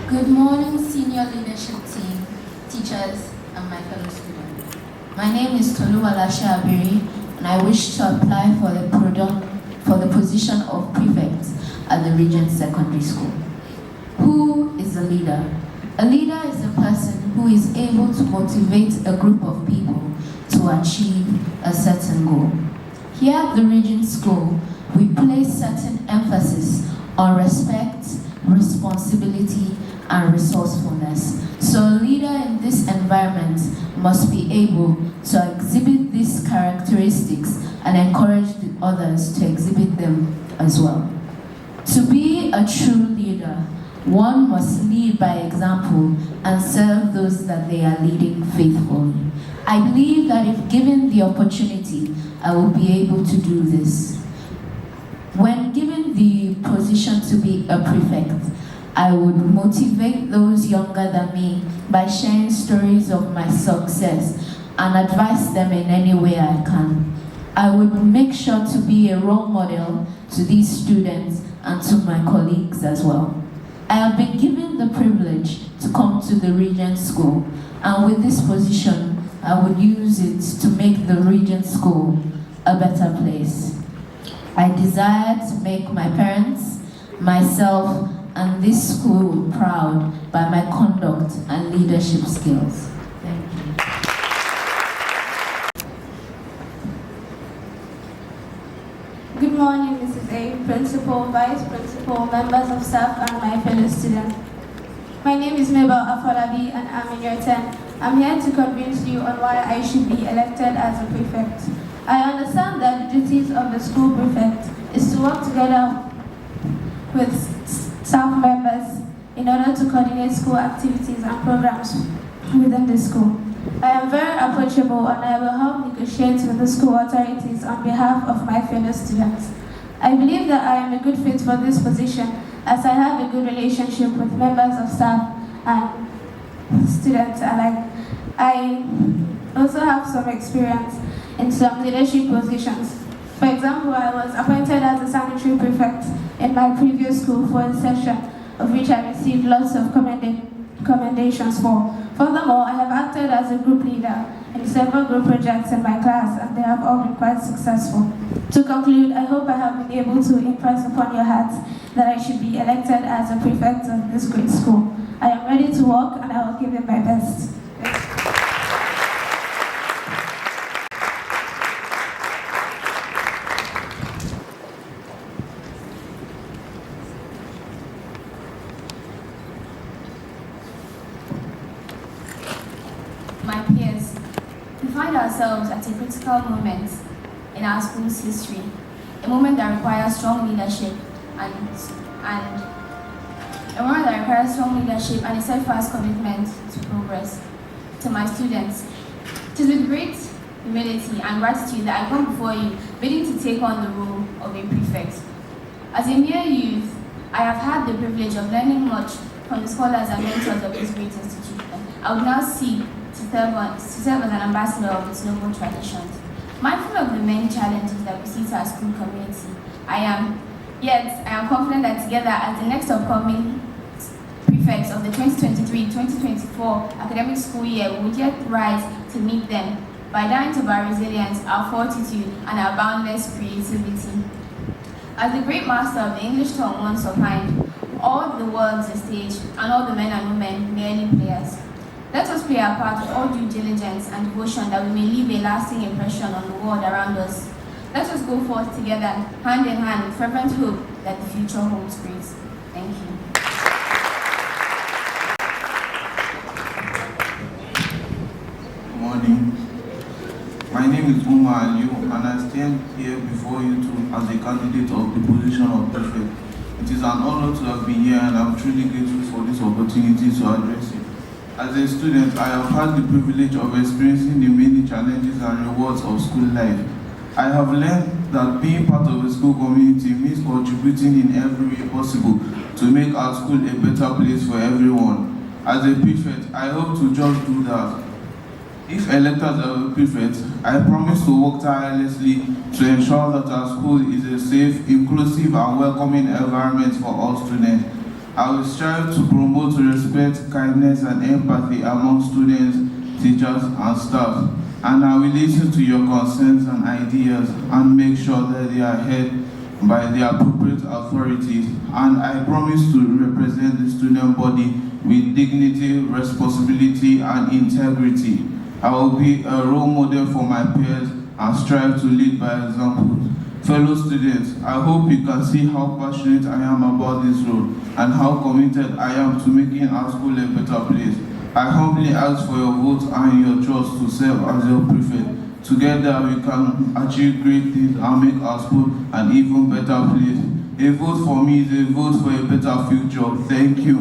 Good morning, senior leadership team, teachers, and my fellow students. My name is Toluwala Shabiri, and I wish to apply for the position of prefect at the Regent Secondary School. Who is a leader? A leader is a person who is able to motivate a group of people to achieve a certain goal. Here at the Regent School, we place certain emphasis on respect, responsibility, and resourcefulness. So a leader in this environment must be able to exhibit these characteristics and encourage the others to exhibit them as well. To be a true leader, one must lead by example and serve those that they are leading faithfully. I believe that if given the opportunity, I will be able to do this. When given the position to be a prefect, I would motivate those younger than me by sharing stories of my success and advise them in any way I can. I would make sure to be a role model to these students and to my colleagues as well. I have been given the privilege to come to the Regent School, and with this position, I would use it to make the Regent School a better place. I desire to make my parents, myself, and this school proud by my conduct and leadership skills. Thank you. Good morning, Mrs. A, Principal, Vice Principal, members of staff, and my fellow students. My name is Mabel Afolabi, and I'm in year 10. I'm here to convince you on why I should be elected as a prefect. I understand that the duties of the school prefect is to work together with staff members in order to coordinate school activities and programs within the school. I am very approachable, and I will help negotiate with the school authorities on behalf of my fellow students. I believe that I am a good fit for this position as I have a good relationship with members of staff and students alike. I also have some experience in some leadership positions. For example, I was appointed as a sanitary prefect in my previous school for a session, of which I received lots of commendations for. Furthermore, I have acted as a group leader in several group projects in my class, and they have all been quite successful. To conclude, I hope I have been able to impress upon your hearts that I should be elected as a prefect of this great school. I am ready to work, and I will give it my best. My peers, we find ourselves at a critical moment in our school's history, a moment that requires strong leadership and a steadfast commitment to progress. To my students, it is with great humility and gratitude that I come before you, bidding to take on the role of a prefect. As a mere youth, I have had the privilege of learning much from the scholars and mentors of this great institution. I would now seek to serve as an ambassador of its noble traditions. Mindful of the many challenges that we see to our school community, I am confident that together as the next upcoming prefects of the 2023-2024 academic school year, we will yet rise to meet them by dint of our resilience, our fortitude, and our boundless creativity. As the great master of the English tongue once opined, all the world's a stage, and all the men and women merely players. Let us play our part with all due diligence and devotion that we may leave a lasting impression on the world around us. Let us go forth together, hand in hand, with fervent hope that the future holds great. Thank you. Good morning. My name is Umar Aliu, and I stand here before you as a candidate of the position of prefect. It is an honor to have been here, and I'm truly grateful for this opportunity to address you. As a student, I have had the privilege of experiencing the many challenges and rewards of school life. I have learned that being part of a school community means contributing in every way possible to make our school a better place for everyone. As a prefect, I hope to just do that. If elected as a prefect, I promise to work tirelessly to ensure that our school is a safe, inclusive, and welcoming environment for all students. I will strive to promote respect, kindness, and empathy among students, teachers, and staff. And I will listen to your concerns and ideas and make sure that they are heard by the appropriate authorities. And I promise to represent the student body with dignity, responsibility, and integrity. I will be a role model for my peers and strive to lead by example. Fellow students, I hope you can see how passionate I am about this role and how committed I am to making our school a better place. I humbly ask for your vote and your trust to serve as your prefect. Together we can achieve great things and make our school an even better place. A vote for me is a vote for a better future. Thank you.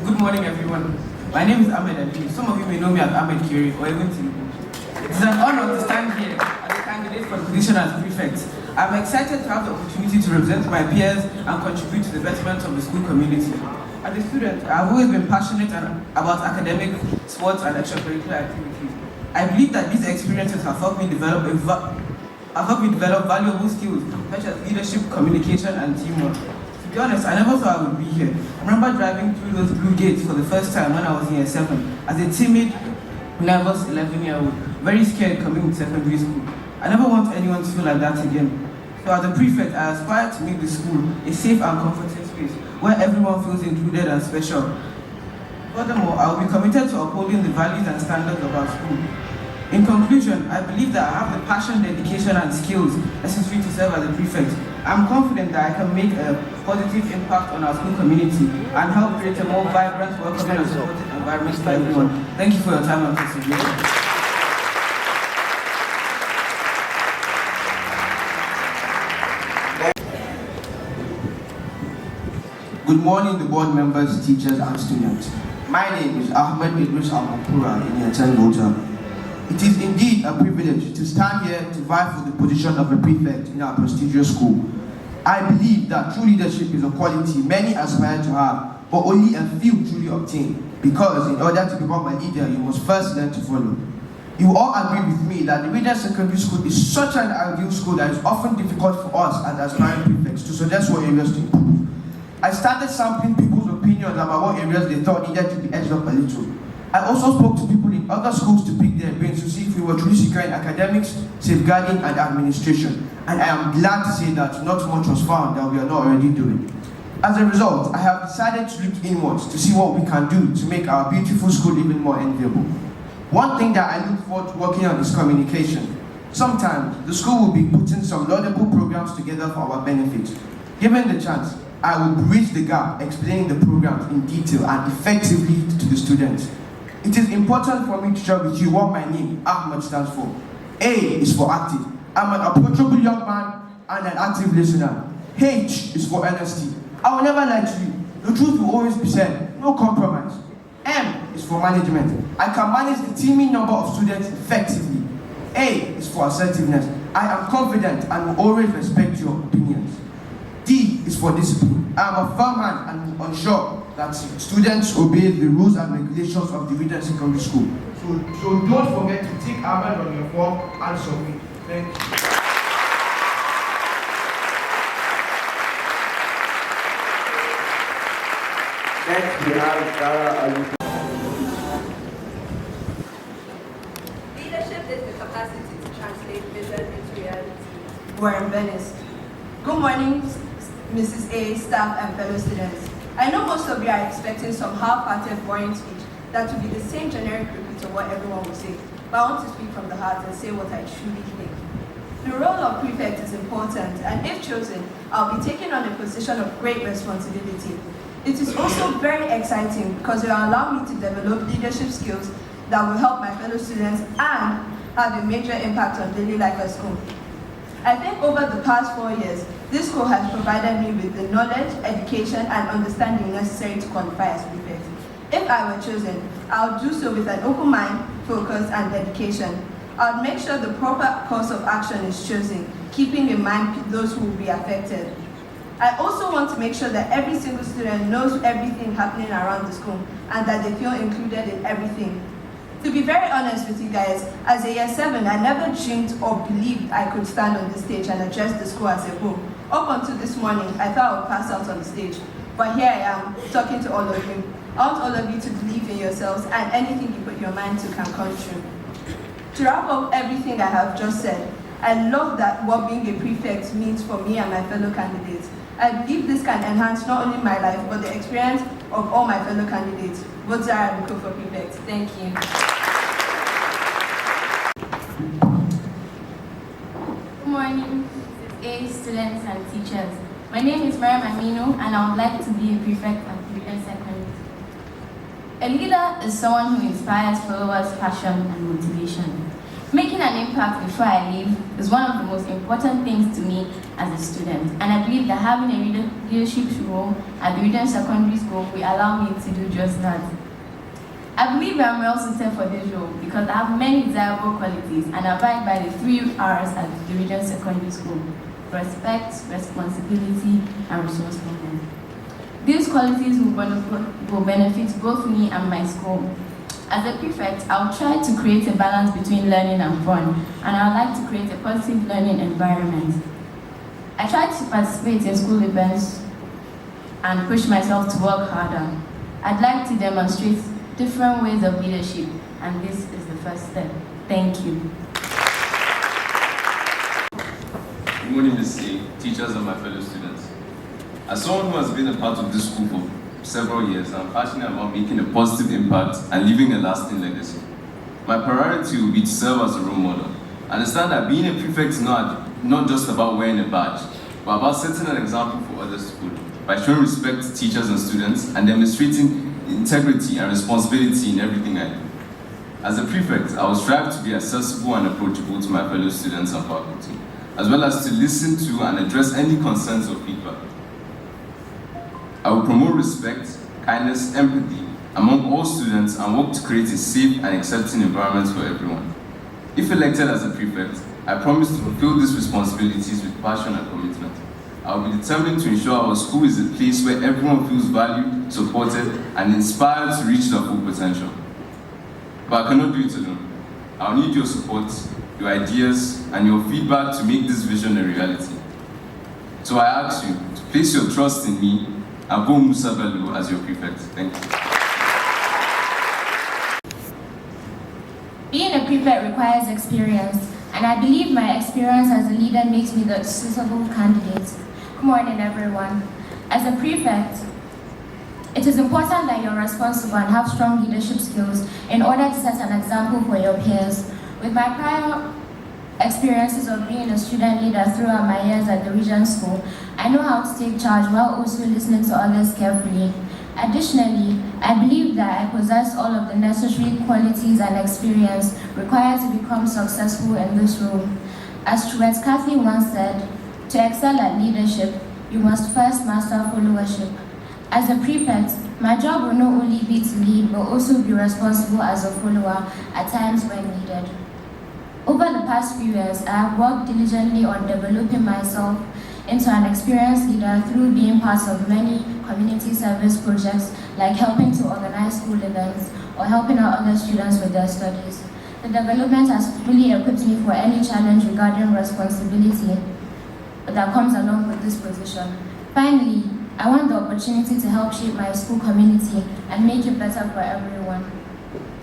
Good morning, everyone. My name is Ahmed Ali. Some of you may know me as Ahmed Kiri or even Tinubu. It is an honor to stand here as a candidate for the position as prefect. I'm excited to have the opportunity to represent my peers and contribute to the betterment of the school community. As a student, I've always been passionate about academic, sports, and extracurricular activities. I believe that these experiences have helped me develop valuable skills such as leadership, communication, and teamwork. To be honest, I never thought I would be here. I remember driving through those blue gates for the first time when I was in year 7 as a timid, nervous 11-year-old, very scared coming to secondary school. I never want anyone to feel like that again. So as a prefect, I aspire to make the school a safe and comforting space where everyone feels included and special. Furthermore, I will be committed to upholding the values and standards of our school. In conclusion, I believe that I have the passion, dedication, and skills necessary to serve as a prefect. I'm confident that I can make a positive impact on our school community and help create a more vibrant, welcoming, and supportive environment for everyone. Thank you for your time and perseverance. Good morning, the board members, teachers, and students. My name is Ahmed Idris Al-Makura in year 10 Volta. It is indeed a privilege to stand here to vie for the position of a prefect in our prestigious school. I believe that true leadership is a quality many aspire to have, but only a few truly obtain, because in order to become a leader, you must first learn to follow. You all agree with me that the Regent Secondary School is such an ideal school that it's often difficult for us as aspiring prefects to suggest what areas to improve. I started sampling people's opinions about what areas they thought needed to be edged up a little. I also spoke to people in other schools to pick their brains to see if we were truly secure in academics, safeguarding, and administration. And I am glad to say that not much was found that we are not already doing. As a result, I have decided to look inwards to see what we can do to make our beautiful school even more enviable. One thing that I look forward to working on is communication. Sometimes, the school will be putting some laudable programs together for our benefit. Given the chance, I will bridge the gap, explaining the programs in detail and effectively to the students. It is important for me to share with you what my name, Ahmed, stands for. A is for active. I'm an approachable young man and an active listener. H is for honesty. I will never lie to you. The truth will always be said, no compromise. M is for management. I can manage the teeming number of students effectively. A is for assertiveness. I am confident and will always respect your opinions. D is for discipline. I am a firm hand and will ensure that students obey the rules and regulations of the Regent Secondary School. So don't forget to take Ahmed on your form and submit. Thank you. Next, we have Sarah Ali. Leadership is the capacity to translate vision into reality. We're in Venice. Good morning, Mrs. A, staff, and fellow students. I know most of you are expecting some half-hearted, boring speech that will be the same generic repeat of what everyone will say, but I want to speak from the heart and say what I truly think. The role of prefect is important, and if chosen, I'll be taking on a position of great responsibility. It is also very exciting because it will allow me to develop leadership skills that will help my fellow students and have a major impact on daily life at school. I think over the past 4 years, this school has provided me with the knowledge, education, and understanding necessary to qualify as prefect. If I were chosen, I would do so with an open mind, focus, and dedication. I would make sure the proper course of action is chosen, keeping in mind those who will be affected. I also want to make sure that every single student knows everything happening around the school and that they feel included in everything. To be very honest with you guys, as a year 7, I never dreamed or believed I could stand on the stage and address the school as a whole. Up until this morning, I thought I would pass out on the stage. But here I am, talking to all of you. I want all of you to believe in yourselves, and anything you put your mind to can come true. To wrap up everything I have just said, I love that what being a prefect means for me and my fellow candidates. I believe this can enhance not only my life, but the experience of all my fellow candidates. Vote Zara Aluko for prefect. Thank you. Good morning, A students and teachers. My name is Mariam Aminu, and I would like to be a prefect at Regent Secondary. A leader is someone who inspires followers' passion and motivation. Making an impact before I leave is one of the most important things to me as a student, and I believe that having a leadership role at the Regent Secondary School will allow me to do just that. I believe I am well suited for this role because I have many desirable qualities and abide by the 3 R's at the Regent Secondary School: respect, responsibility, and resourcefulness. These qualities will benefit both me and my school. As a prefect, I'll try to create a balance between learning and fun, and I'd like to create a positive learning environment. I try to participate in school events and push myself to work harder. I'd like to demonstrate different ways of leadership, and this is the first step. Thank you. Good morning, Ms. A, teachers, and my fellow students. As someone who has been a part of this school for several years, I'm passionate about making a positive impact and leaving a lasting legacy. My priority will be to serve as a role model. Understand that being a prefect is not just about wearing a badge, but about setting an example for others to follow by showing respect to teachers and students and demonstrating integrity and responsibility in everything I do. As a prefect, I will strive to be accessible and approachable to my fellow students and faculty, as well as to listen to and address any concerns or feedback. I will promote respect, kindness, empathy among all students and work to create a safe and accepting environment for everyone. If elected as a prefect, I promise to fulfill these responsibilities with passion and commitment. I will be determined to ensure our school is a place where everyone feels valued, supported, and inspired to reach their full potential. But I cannot do it alone. I will need your support, your ideas, and your feedback to make this vision a reality. So I ask you to place your trust in me and vote Musa Bello as your prefect. Thank you. Being a prefect requires experience, and I believe my experience as a leader makes me the suitable candidate. Good morning, everyone. As a prefect, it is important that you're responsible and have strong leadership skills in order to set an example for your peers. With my prior experiences of being a student leader throughout my years at the Regent School, I know how to take charge while also listening to others carefully. Additionally, I believe that I possess all of the necessary qualities and experience required to become successful in this role. As Stuart Cathy once said, to excel at leadership, you must first master followership. As a prefect, my job will not only be to lead, but also be responsible as a follower at times when needed. Over the past few years, I have worked diligently on developing myself into an experienced leader through being part of many community service projects, like helping to organize school events or helping out other students with their studies. The development has fully equipped me for any challenge regarding responsibility that comes along with this position. Finally, I want the opportunity to help shape my school community and make it better for everyone.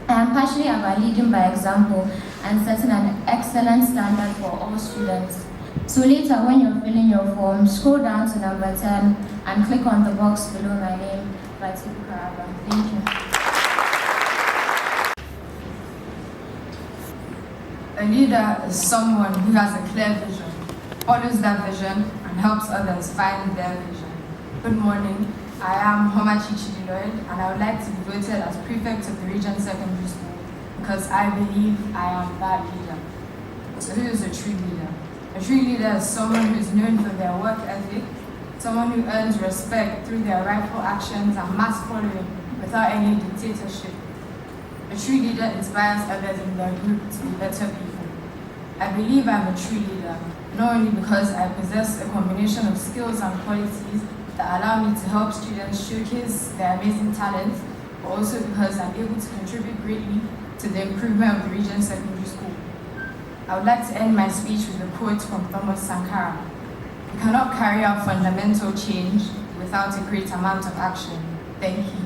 I am passionate about leading by example and setting an excellent standard for all students. So later, when you're filling your form, scroll down to number 10 and click on the box below my name, Batibu Karaba. Thank you. A leader is someone who has a clear vision, follows that vision, and helps others find their vision. Good morning. I am Homachi Chidiloid, and I would like to be voted as prefect of the Regent Secondary School because I believe I am that leader. So who is a true leader? A true leader is someone who is known for their work ethic, someone who earns respect through their rightful actions and mass following without any dictatorship. A true leader inspires others in their group to be better people. I believe I'm a true leader, not only because I possess a combination of skills and qualities that allow me to help students showcase their amazing talents, but also because I'm able to contribute greatly to the improvement of the Regent Secondary School. I would like to end my speech with a quote from Thomas Sankara. You cannot carry out fundamental change without a great amount of action. Thank you.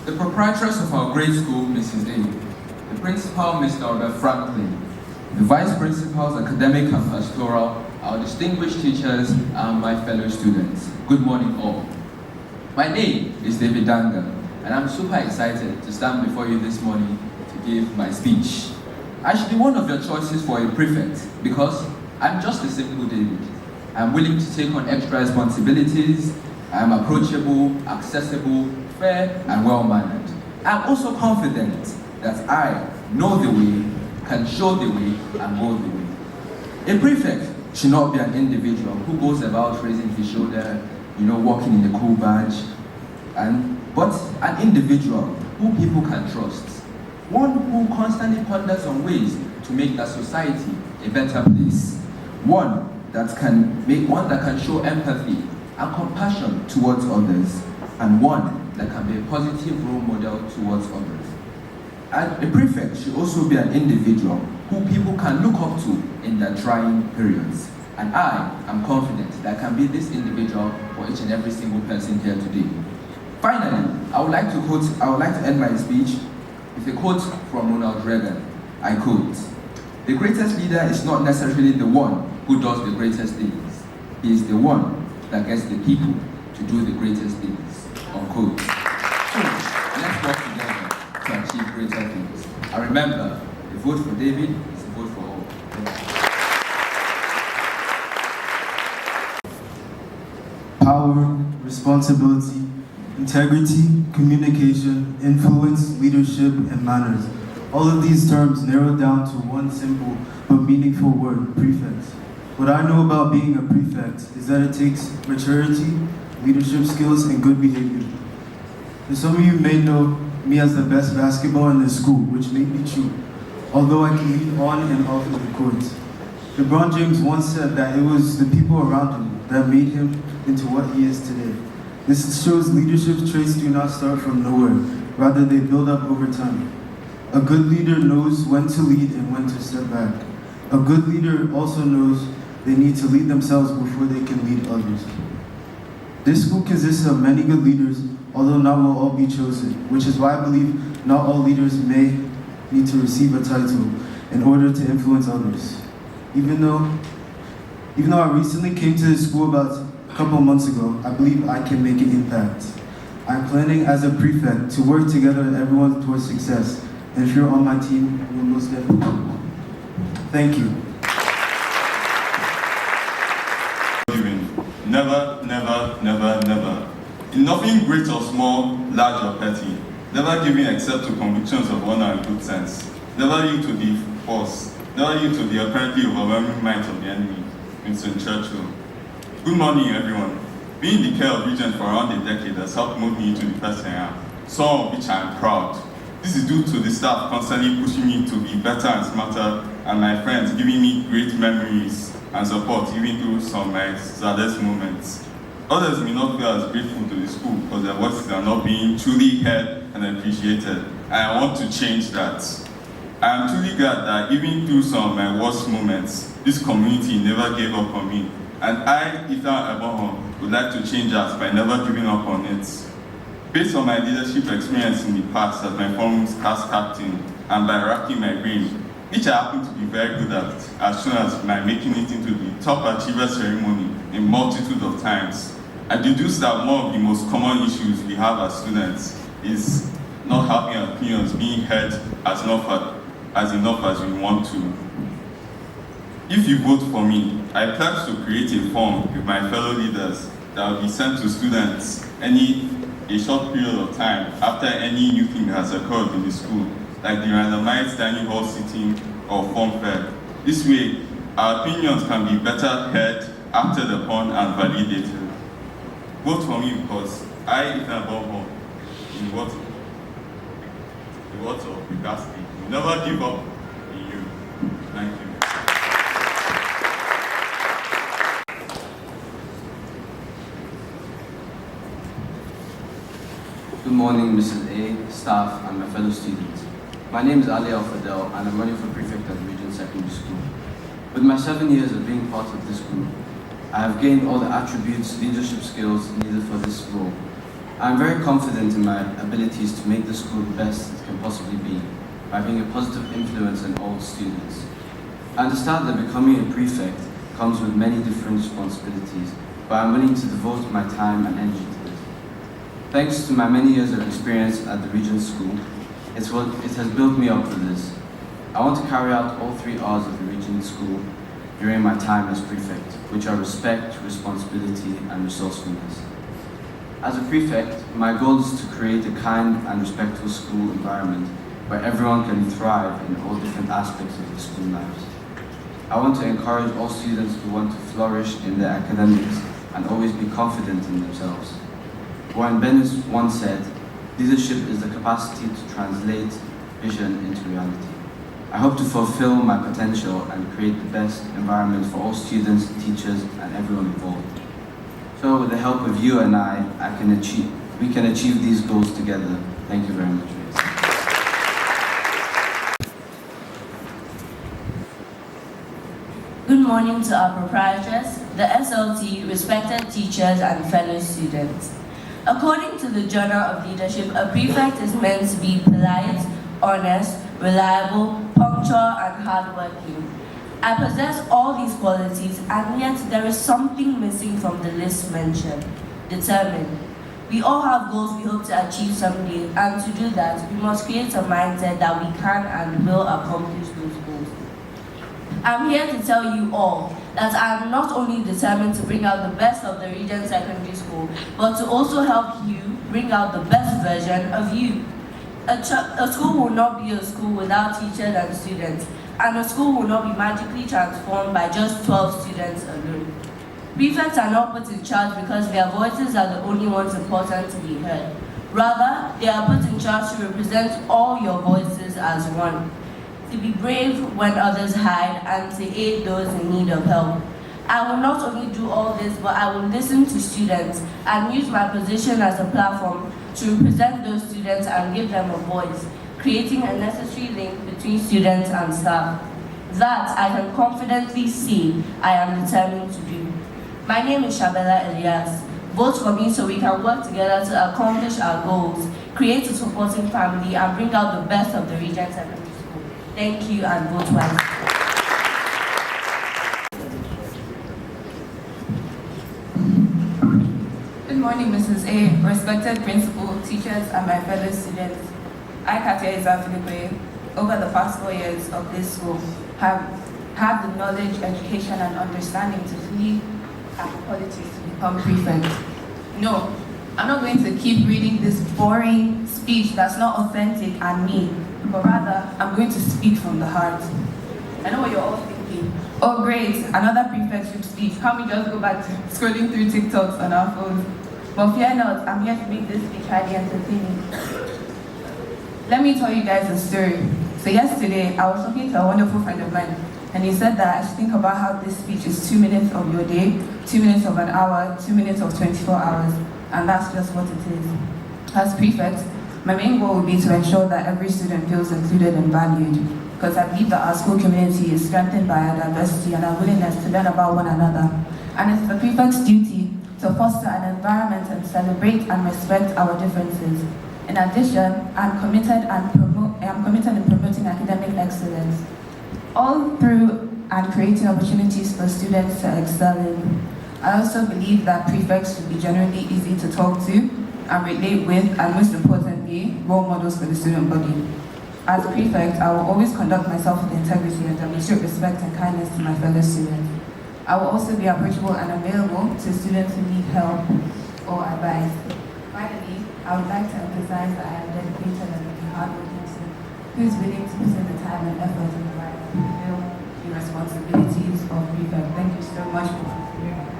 The proprietress of our grade school, Mrs. A, the principal, Mr. Albert Franklin, the vice principals, academic and pastoral, our distinguished teachers, and my fellow students. Good morning all. My name is David Danga, and I'm super excited to stand before you this morning to give my speech. I should be one of your choices for a prefect because I'm just a simple David. I'm willing to take on extra responsibilities. I'm approachable, accessible, fair, and well-mannered. I'm also confident that I know the way, can show the way, and go the way. A prefect should not be an individual who goes about raising his shoulder, walking in a cool badge, but an individual who people can trust. One who constantly ponders on ways to make that society a better place. One that can show empathy and compassion towards others, and one that can be a positive role model towards others. And a prefect should also be an individual who people can look up to in their trying periods. And I am confident that I can be this individual for each and every single person here today. Finally, I would like to end my speech with a quote from Ronald Reagan. I quote, "The greatest leader is not necessarily the one who does the greatest things. He is the one that gets the people to do the greatest things." Unquote. So, let's work together to achieve greater things. And remember, the vote for David is a vote for all. Power, responsibility, integrity, communication, influence, leadership, and manners. All of these terms narrow down to one simple but meaningful word, prefect. What I know about being a prefect is that it takes maturity, leadership skills, and good behavior. And some of you may know me as the best basketball in the school, which may be true, although I can lead on and off of the court. LeBron James once said that it was the people around him that made him into what he is today. This shows leadership traits do not start from nowhere, rather they build up over time. A good leader knows when to lead and when to step back. A good leader also knows they need to lead themselves before they can lead others. This school consists of many good leaders, although not will all be chosen, which is why I believe not all leaders may need to receive a title in order to influence others. Even though I recently came to this school about a couple of months ago, I believe I can make an impact. I'm planning as a prefect to work together with everyone towards success. And if you're on my team, you will most definitely. Thank you. Never, never, never, never. In nothing great or small, large or petty. Never giving except to convictions of honor and good sense. Never yield to the force. Never yield to the apparently overwhelming might of the enemy. Winston Churchill. Good morning, everyone. Being in the care of Regent for around a decade has helped mold me into the person I am, some of which I am proud. This is due to the staff constantly pushing me to be better and smarter, and my friends giving me great memories and support even through some of my saddest moments. Others may not feel as grateful to the school because their voices are not being truly heard and appreciated, and I want to change that. I am truly glad that even through some of my worst moments, this community never gave up on me, and I, Ethan Abohon, would like to change that by never giving up on it. Based on my leadership experience in the past as my former class captain and by racking my brain, which I happen to be very good at, as soon as my making it into the top achiever ceremony a multitude of times, I deduced that one of the most common issues we have as students is not having opinions being heard as enough as we want to. If you vote for me, I pledge to create a form with my fellow leaders that will be sent to students a short period of time after any new thing has occurred in the school, like the randomized dining hall sitting or form fair. This way, our opinions can be better heard, acted upon, and validated. Vote for me because I, Ethan Abohon, in the words of Picasso, will never give up in you. Thank you. morning, Mrs. A, staff, and my fellow students. My name is Ali Al-Fadel, and I'm running for Prefect at Regent Secondary School. With my 7 years of being part of this group, I have gained all the attributes, leadership skills needed for this role. I am very confident in my abilities to make the school the best it can possibly be by being a positive influence on all students. I understand that becoming a prefect comes with many different responsibilities, but I'm willing to devote my time and energy to this. Thanks to my many years of experience at the Regent School, it has built me up for this. I want to carry out all 3 R's of the Regent School during my time as prefect, which are respect, responsibility, and resourcefulness. As a prefect, my goal is to create a kind and respectful school environment where everyone can thrive in all different aspects of their school lives. I want to encourage all students who want to flourish in their academics and always be confident in themselves. Warren Bennis once said, "Leadership is the capacity to translate vision into reality." I hope to fulfill my potential and create the best environment for all students, teachers, and everyone involved. So with the help of you and we can achieve these goals together. Thank you very much. Good morning to our proprietors, the SLT, respected teachers, and fellow students. According to the Journal of Leadership, a prefect is meant to be polite, honest, reliable, punctual, and hardworking. I possess all these qualities, and yet there is something missing from the list mentioned: determined. We all have goals we hope to achieve someday, and to do that, we must create a mindset that we can and will accomplish those goals. I'm here to tell you all that I am not only determined to bring out the best of the Regent Secondary School, but to also help you bring out the best version of you. A school will not be a school without teachers and students, and a school will not be magically transformed by just 12 students alone. Prefects are not put in charge because their voices are the only ones important to be heard. Rather, they are put in charge to represent all your voices as one. To be brave when others hide, and to aid those in need of help. I will not only do all this, but I will listen to students and use my position as a platform to represent those students and give them a voice, creating a necessary link between students and staff. That I can confidently say I am determined to do. My name is Shabella Elias. Vote for me so we can work together to accomplish our goals, create a supporting family, and bring out the best of the Regent Secondary School. Thank you, and vote wisely. Good morning, Mrs. A, respected principal, teachers, and my fellow students. I, Katia Izafilipe, over the past 4 years of this school, have had the knowledge, education, and understanding to flee after politics to become prefect. No, I'm not going to keep reading this boring speech that's not authentic and me, but rather, I'm going to speak from the heart. I know what you're all thinking. Oh great, another prefectship speech. Can't we just go back to scrolling through TikToks on our phones? But fear not, I'm here to make this speech highly entertaining. Let me tell you guys a story. So yesterday, I was talking to a wonderful friend of mine, and he said that I should think about how this speech is 2 minutes of your day, 2 minutes of an hour, 2 minutes of 24 hours, and that's just what it is. As prefect, my main goal would be to ensure that every student feels included and valued, because I believe that our school community is strengthened by our diversity and our willingness to learn about one another. And it's the prefect's duty to foster an environment and celebrate and respect our differences. In addition, I'm committed in promoting academic excellence, all through and creating opportunities for students to excel in. I also believe that prefects should be generally easy to talk to and relate with, and most importantly, role models for the student body. As prefect, I will always conduct myself with integrity and demonstrate respect and kindness to my fellow students. I will also be approachable and available to students who need help or advice. Finally, I would like to emphasize that I am dedicated and a hardworking student who is willing to put in the time and effort in the life to fulfill the responsibilities of prefect. Thank you so much for considering me.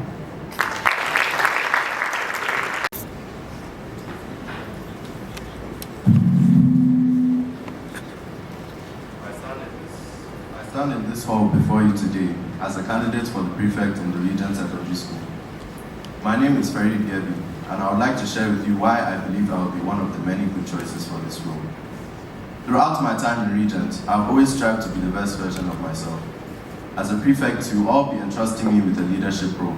I stand in this hall before you today as a candidate for the prefect in the Regent Secondary School. My name is Ferry Gebi, and I would like to share with you why I believe I will be one of the many good choices for this role. Throughout my time in Regent, I've always strived to be the best version of myself. As a prefect, you will all be entrusting me with a leadership role,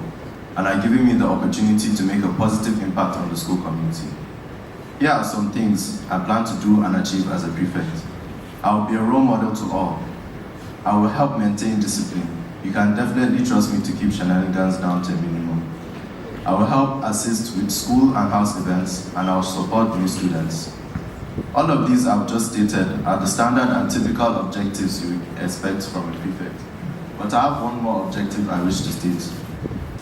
and are giving me the opportunity to make a positive impact on the school community. Here are some things I plan to do and achieve as a prefect. I will be a role model to all. I will help maintain discipline. You can definitely trust me to keep shenanigans down to a minimum. I will help assist with school and house events, and I will support new students. All of these I've just stated are the standard and typical objectives you would expect from a prefect. But I have one more objective I wish to state.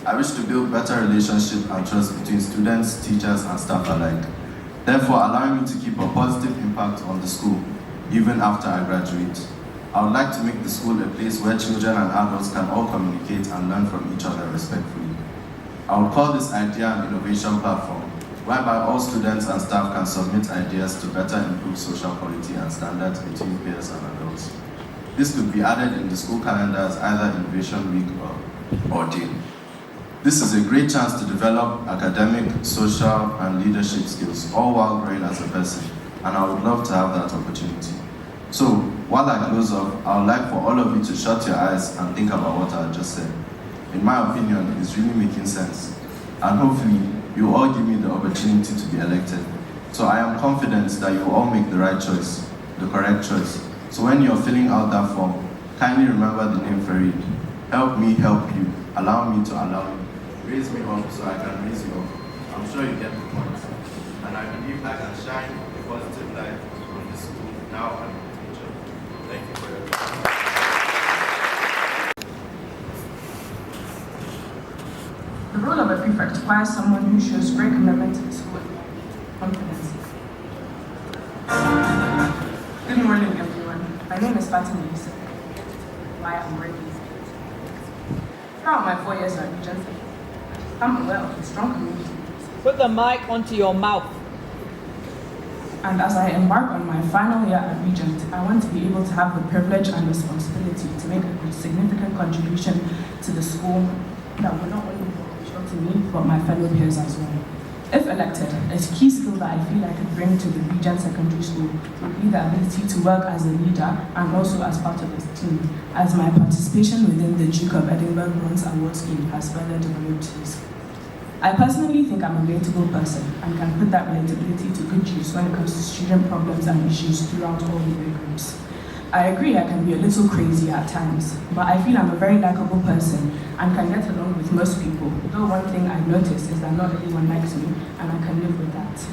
I wish to build better relationship and trust between students, teachers, and staff alike, therefore allowing me to keep a positive impact on the school, even after I graduate. I would like to make the school a place where children and adults can all communicate and learn from each other respectfully. I would call this idea an innovation platform, whereby all students and staff can submit ideas to better improve social quality and standards between peers and adults. This could be added in the school calendar as either Innovation Week or Day. This is a great chance to develop academic, social, and leadership skills, all while growing as a person, and I would love to have that opportunity. So, while I close off, I would like for all of you to shut your eyes and think about what I just said. In my opinion, it's really making sense, and hopefully, you will all give me the opportunity to be elected. So I am confident that you will all make the right choice, the correct choice. So when you're filling out that form, kindly remember the name Farid. Help me help you, allow me to allow you. Raise me up so I can raise you up. I'm sure you get the point. And I believe I can shine a positive light on this school now and in the future. Thank you for your time. The role of a prefect requires someone who shows great commitment to the school and confidence. Good morning, everyone. My name is Fatima Yusuf. Why I'm ready. Throughout my 4 years at Regent, I'm aware of the strong community. Put the mic onto your mouth. And as I embark on my final year at Regent, I want to be able to have the privilege and responsibility to make a significant contribution to the school that will not only be beneficial to me, but my fellow peers as well. If elected, a key skill that I feel I could bring to the Regent Secondary School would be the ability to work as a leader and also as part of a team, as my participation within the Duke of Edinburgh Bronze Award Scheme has further developed this. I personally think I'm a relatable person and can put that relatability to good use when it comes to student problems and issues throughout all the way groups. I agree I can be a little crazy at times, but I feel I'm a very likable person and can get along with most people, though one thing I've noticed is that not everyone likes me, and I can live with that.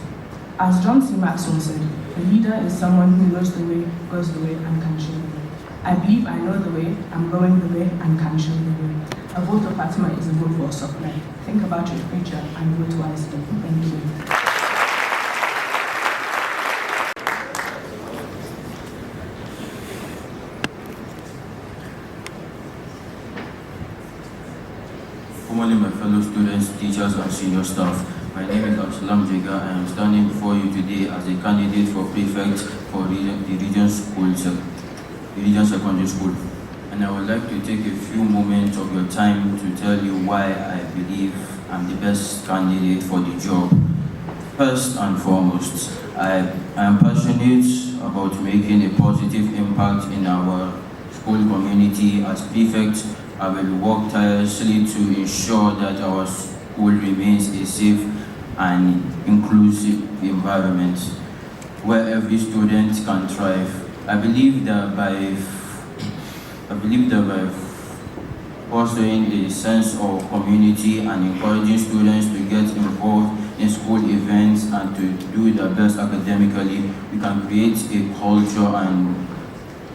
As John C. Maxwell said, a leader is someone who knows the way, goes the way, and can show the way. I believe I know the way, I'm going the way, and can show the way. A vote for Fatima is a vote for a soft life. Think about your future and vote wisely. Thank you. Formally, my fellow students, teachers, and senior staff, my name is Absalam Jega. I am standing before you today as a candidate for prefect for the Regent Secondary School. And I would like to take a few moments of your time to tell you why I believe I'm the best candidate for the job. First and foremost, I am passionate about making a positive impact in our school community. As prefect, I will work tirelessly to ensure that our school remains a safe and inclusive environment where every student can thrive. I believe that by fostering a sense of community and encouraging students to get involved in school events and to do their best academically, we can create a culture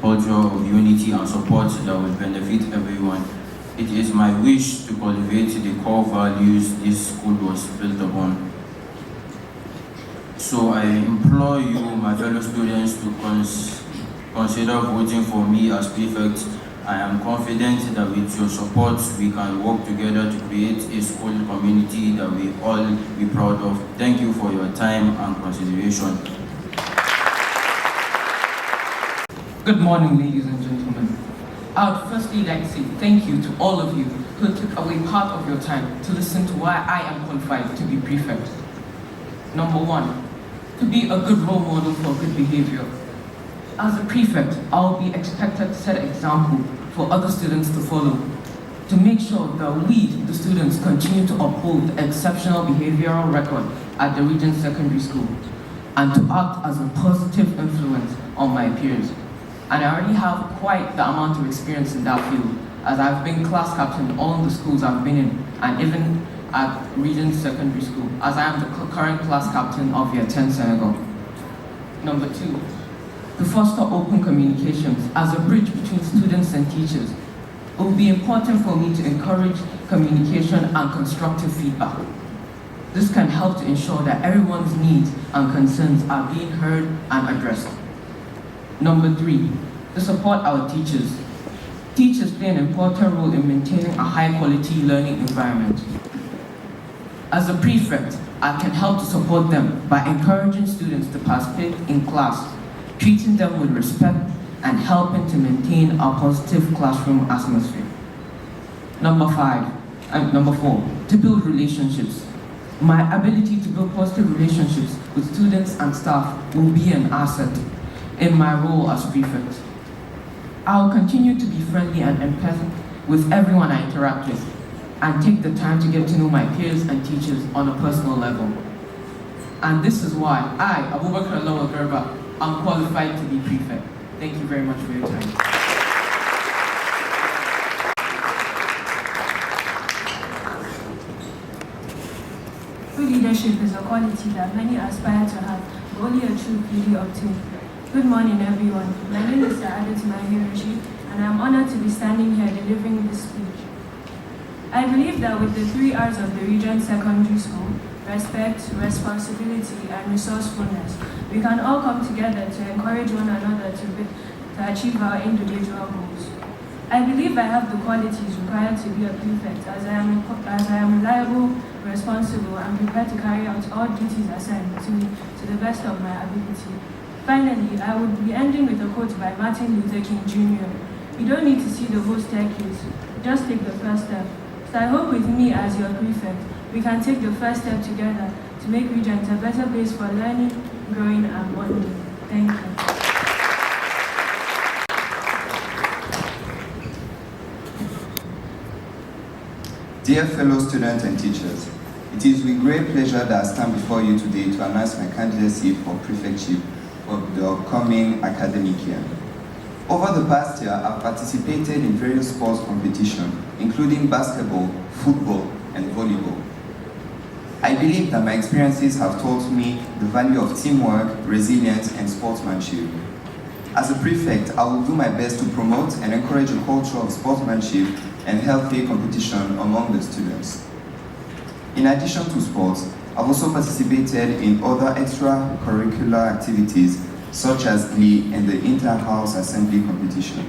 of unity and support that will benefit everyone. It is my wish to cultivate the core values this school was built upon. So I implore you, my fellow students, to consider voting for me as prefect. I am confident that with your support, we can work together to create a school community that we all be proud of. Thank you for your time and consideration. Good morning, ladies and gentlemen. I would firstly like to say thank you to all of you who took away part of your time to listen to why I am qualified to be prefect. Number one, to be a good role model for good behavior. As a prefect, I'll be expected to set an example for other students to follow, to make sure that we, the students, continue to uphold the exceptional behavioral record at the Regent Secondary School, and to act as a positive influence on my peers. And I already have quite the amount of experience in that field, as I've been class captain in all the schools I've been in, and even at Regent Secondary School, as I am the current class captain of Year 10 Senegal. Number two, to foster open communications as a bridge between students and teachers. It will be important for me to encourage communication and constructive feedback. This can help to ensure that everyone's needs and concerns are being heard and addressed. Number three, to support our teachers. Teachers play an important role in maintaining a high-quality learning environment. As a prefect, I can help to support them by encouraging students to participate in class, treating them with respect, and helping to maintain a positive classroom atmosphere. Number four, to build relationships. My ability to build positive relationships with students and staff will be an asset in my role as prefect. I will continue to be friendly and empathic with everyone I interact with, and take the time to get to know my peers and teachers on a personal level. And this is why I, Abubakar Lawal Garba, am qualified to be prefect. Thank you very much for your time. Good leadership is a quality that many aspire to have, but only a true really obtain. Good morning, everyone. My name is Sa'adat Mahiroshi, and I'm honored to be standing here delivering this speech. I believe that with the 3 R's of the Regent Secondary School, respect, responsibility, and resourcefulness, we can all come together to encourage one another to achieve our individual goals. I believe I have the qualities required to be a prefect, as I am reliable, responsible, and prepared to carry out all duties assigned to me to the best of my ability. Finally, I would be ending with a quote by Martin Luther King Jr. You don't need to see the whole staircase, just take the first step. So I hope with me as your prefect, we can take the first step together to make Regent a better place for learning, growing, and bonding. Thank you. Dear fellow students and teachers, it is with great pleasure that I stand before you today to announce my candidacy for prefectship for the upcoming academic year. Over the past year, I've participated in various sports competitions, including basketball, football, and volleyball. I believe that my experiences have taught me the value of teamwork, resilience, and sportsmanship. As a prefect, I will do my best to promote and encourage a culture of sportsmanship and healthy competition among the students. In addition to sports, I've also participated in other extracurricular activities such as glee and the inter-house assembly competition.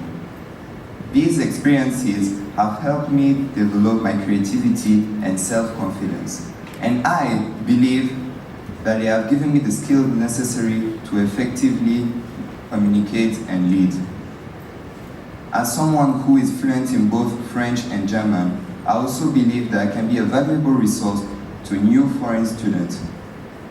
These experiences have helped me develop my creativity and self-confidence, and I believe that they have given me the skills necessary to effectively communicate and lead. As someone who is fluent in both French and German, I also believe that I can be a valuable resource to new foreign students.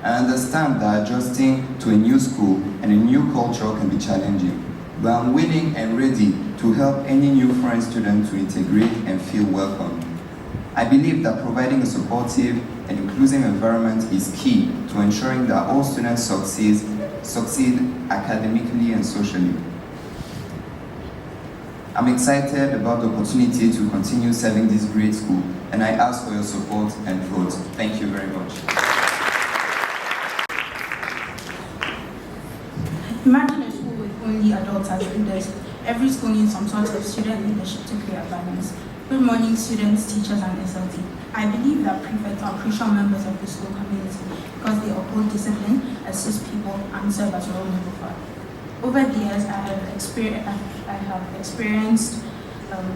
I understand that adjusting to a new school and a new culture can be challenging, but I'm willing and ready to help any new foreign student to integrate and feel welcome. I believe that providing a supportive and inclusive environment is key to ensuring that all students succeed academically and socially. I'm excited about the opportunity to continue serving this great school, and I ask for your support and vote. Thank you very much. Imagine a school with only adults as leaders. Every school needs some sort of student leadership to create balance. Good morning, students, teachers, and SLT. I believe that prefects are crucial members of the school community because they uphold discipline, assist people, and serve as a role model for others. Over the years, I have experienced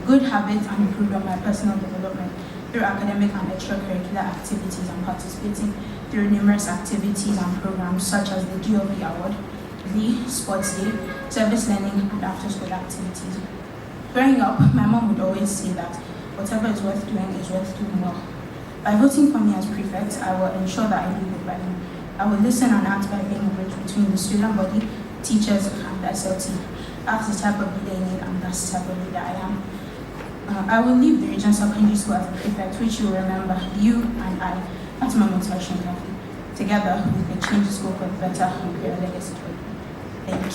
good habits and improved on my personal development through academic and extracurricular activities and participating through numerous activities and programs such as the GOV Award, the Sports Day, Service Learning, and after-school activities. Growing up, my mom would always say that whatever is worth doing is worth doing well. By voting for me as prefect, I will ensure that I do good by them. I will listen and act by being a bridge between the student body, teachers, and the SLT. That's the type of leader you need, and that's the type of leader I am. I will leave the Regent Secondary School as a prefect, which you will remember, you and I. That's my motivation, Kathy. Together, we can change the school for the better and create a legacy for you. Thank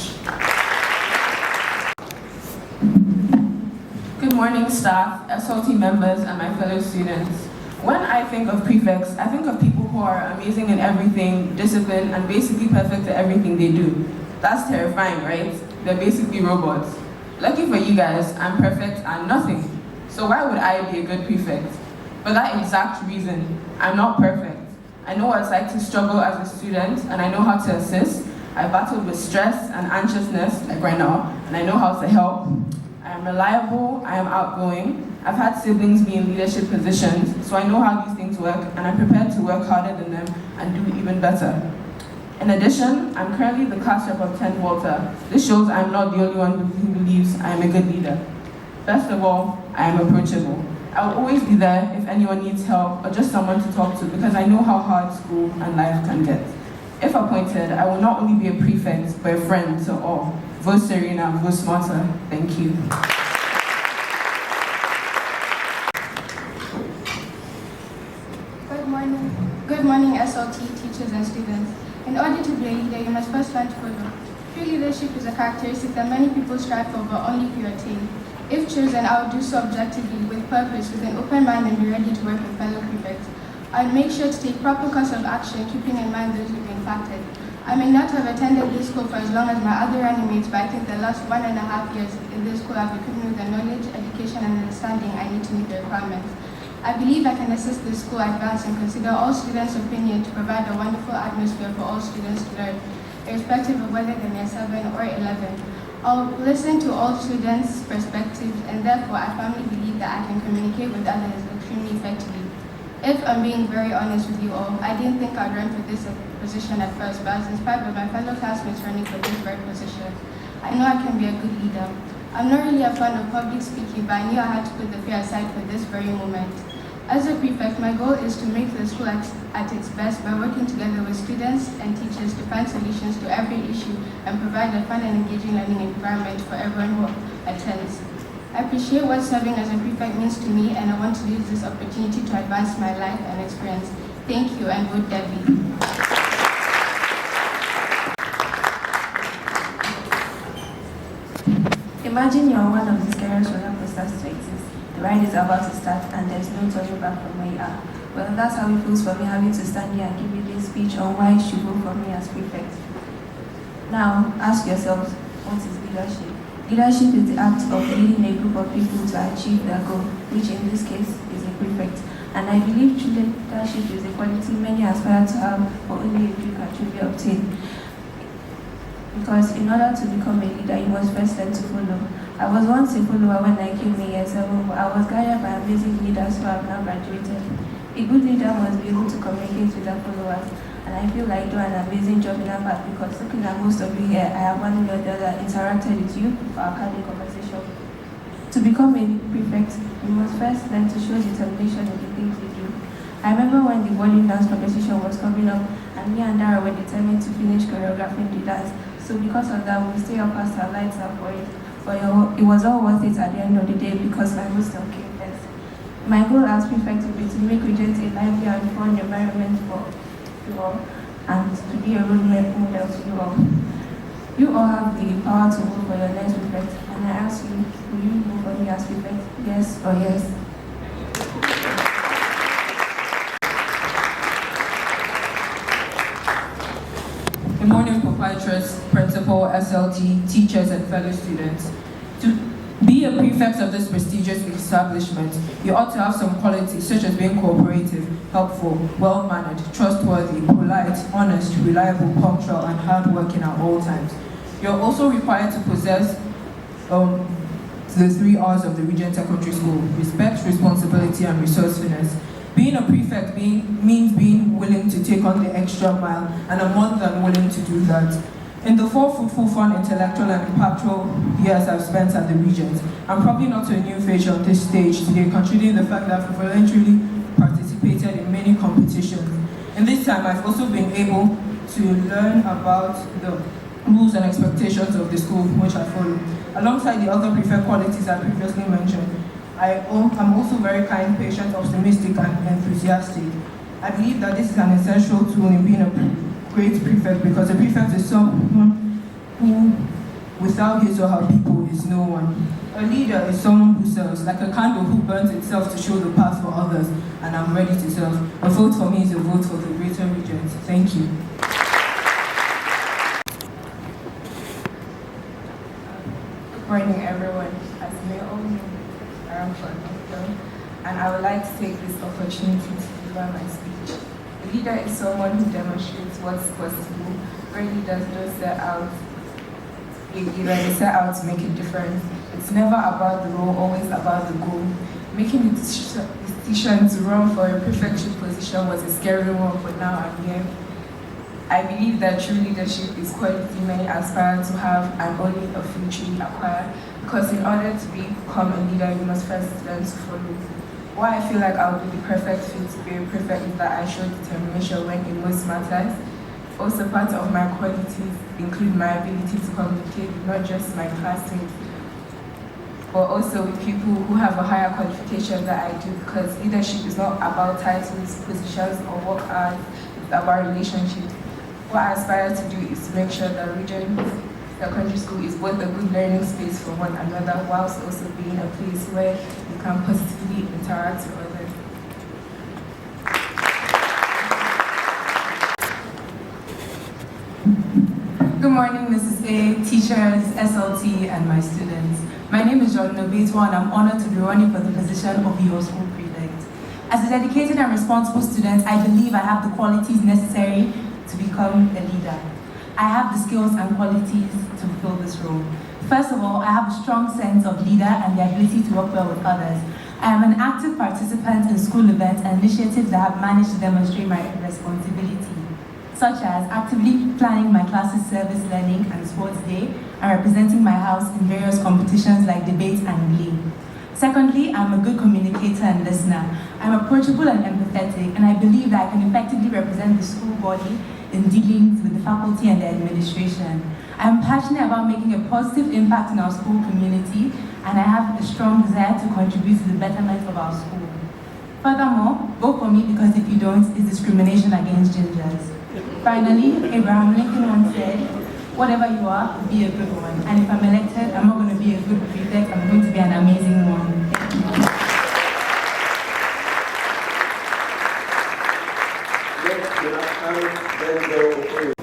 you. Good morning, staff, SLT members, and my fellow students. When I think of prefects, I think of people who are amazing in everything, disciplined, and basically perfect at everything they do. That's terrifying, right? They're basically robots. Lucky for you guys, I'm perfect and nothing. So why would I be a good prefect? For that exact reason, I'm not perfect. I know what it's like to struggle as a student, and I know how to assist. I battled with stress and anxiousness, like right now, and I know how to help. I am reliable, I am outgoing. I've had siblings be in leadership positions, so I know how these things work, and I'm prepared to work harder than them and do even better. In addition, I'm currently the class rep of 10 Walter. This shows I'm not the only one who believes I am a good leader. Best of all, I am approachable. I will always be there if anyone needs help or just someone to talk to, because I know how hard school and life can get. If appointed, I will not only be a prefect, but a friend to all. Vote Serena, vote smarter. Thank you. Good morning, SLT teachers and students. In order to be a leader, you must first learn to follow. True leadership is a characteristic that many people strive for, but only few attain. If chosen, I will do so objectively, with purpose, with an open mind, and be ready to work with fellow prefects. I'll make sure to take proper course of action, keeping in mind those who've impacted. I may not have attended this school for as long as my other running mates, but I think the last 1.5 years in this school have equipped me with the knowledge, education, and understanding I need to meet the requirements. I believe I can assist the school advance and consider all students' opinion to provide a wonderful atmosphere for all students to learn, irrespective of whether they're near 7 or 11. I'll listen to all students' perspectives, and therefore I firmly believe that I can communicate with others extremely effectively. If I'm being very honest with you all, I didn't think I'd run for this position at first, but I was inspired by my fellow classmates running for this very position. I know I can be a good leader. I'm not really a fan of public speaking, but I knew I had to put the fear aside for this very moment. As a prefect, my goal is to make the school at its best by working together with students and teachers to find solutions to every issue and provide a fun and engaging learning environment for everyone who attends. I appreciate what serving as a prefect means to me, and I want to use this opportunity to advance my life and experience. Thank you, and good Debbie. Imagine you're one of the scariest roller coasters to exist. The ride is about to start and there's no turning back from where you are. Well, that's how it feels for me having to stand here and give you this speech on why you should vote for me as prefect. Now, ask yourselves, what is leadership? Leadership is the act of leading a group of people to achieve their goal, which in this case is a prefect. And I believe true leadership is a quality many aspire to have, but only a few can truly obtain. Because in order to become a leader, you must first learn to follow. I was once a follower when I came in year 7, but I was guided by amazing leaders who have now graduated. A good leader must be able to communicate with their followers, and I feel like doing an amazing job in that part because looking at most of you here, I have one way or the other interacted with you for our candid conversation. To become a prefect, you must first learn to show determination in the things you do. I remember when the bowling dance competition was coming up, and me and Dara were determined to finish choreographing the dance. So because of that, we'll stay up past our lights out for it. But it was all worth it at the end of the day because my wisdom came first. My goal as prefect will be to make Regent a lively and fun environment for you all and to be a role model to you all. You all have the power to vote for your next prefect, and I ask you, will you vote for me as prefect? Yes or yes? Good morning, proprietress, principal, SLT, teachers, and fellow students. To be a prefect of this prestigious establishment, you ought to have some qualities such as being cooperative, helpful, well-mannered, trustworthy, polite, honest, reliable, punctual, and hardworking at all times. You're also required to possess the 3 R's of the Regent Secondary School: respect, responsibility, and resourcefulness. Being a prefect means being willing to take on the extra mile, and I'm more than willing to do that. In the 4 fruitful, fun, intellectual, and impactful years I've spent at the Regent, I'm probably not a new face on this stage today, considering the fact that I've voluntarily participated in many competitions. In this time, I've also been able to learn about the rules and expectations of the school which I follow. Alongside the other prefect qualities I previously mentioned, I'm also very kind, patient, optimistic, and enthusiastic. I believe that this is an essential tool in being a great prefect, because a prefect is someone who, without his or her people, is no one. A leader is someone who serves, like a candle who burns itself to show the path for others, and I'm ready to serve. A vote for me is a vote for the greater Regent. Thank you. Good morning, everyone. As you may all know, I am from England, and I would like to take this opportunity to deliver my speech. A leader is someone who demonstrates what's possible. Great leaders don't set out they set out to make a difference. It's never about the role, always about the goal. Making the decision to run for a prefectship position was a scary one, but now I'm here. I believe that true leadership is quality many aspire to have and only a few truly acquire, because in order to become a leader, you must first learn to follow. Why I feel like I would be the perfect fit to be a prefect is that I show determination when it most matters. Also, part of my qualities include my ability to communicate with not just my classmates, but also with people who have a higher qualification than I do, because leadership is not about titles, positions, or work hours, it's about relationships. What I aspire to do is to make sure that Regent Secondary School is both a good learning space for one another, whilst also being a place where you can positively interact with others. Good morning, Mrs. A, teachers, SLT, and my students. My name is Jordan Obeitwa, and I'm honored to be running for the position of your school prefect. As a dedicated and responsible student, I believe I have the qualities necessary to become a leader. I have the skills and qualities to fulfill this role. First of all, I have a strong sense of leader and the ability to work well with others. I am an active participant in school events and initiatives that have managed to demonstrate my responsibility, such as actively planning my classes' service learning and sports day, and representing my house in various competitions like debates and glee. Secondly, I'm a good communicator and listener. I'm approachable and empathetic, and I believe that I can effectively represent the school body in dealings with the faculty and the administration. I'm passionate about making a positive impact in our school community, and I have a strong desire to contribute to the betterment of our school. Furthermore, vote for me, because if you don't, it's discrimination against gingers. Finally, Abraham Lincoln once said, whatever you are, be a good one. And if I'm elected, I'm not going to be a good prefect, I'm going to be an amazing one. Thank you.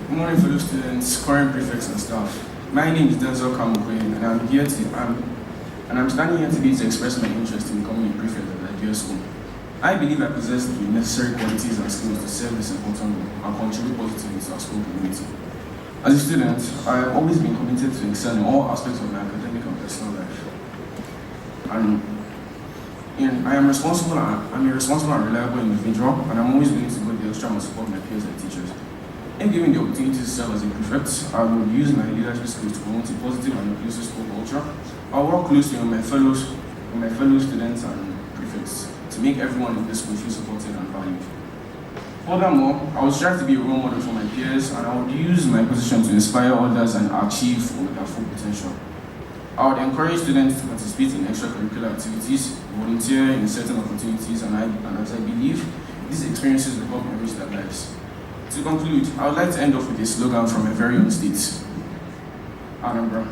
Good morning, fellow students, current prefects and staff. My name is Denzel Kamukwe, and I'm standing here today to express my interest in becoming a prefect at Nigeria School. I believe I possess the necessary qualities and skills to serve this important role and contribute positively to our school community. As a student, I have always been committed to excel in all aspects of my academic and personal life. I'm a responsible and reliable individual, and I'm always willing to go the extra mile to support my peers and teachers. If given the opportunity to serve as a prefect, I will use my leadership skills to promote a positive and inclusive school culture. I'll work closely with my fellow students and prefects to make everyone in this school feel supported and valued. Furthermore, I will strive to be a role model for my peers, and I would use my position to inspire others and achieve their full potential. I would encourage students to participate in extracurricular activities, volunteer in certain opportunities, and as I believe, these experiences will help enrich their lives. To conclude, I would like to end off with a slogan from my very own state, Anambra.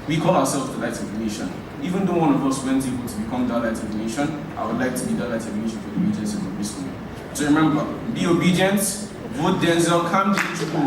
We call ourselves the light of the nation. Even though one of us weren't able to become that light of the nation, I would like to be that light of the nation for the Regent Secondary School. So remember, be obedient, vote Denzel, come to the school.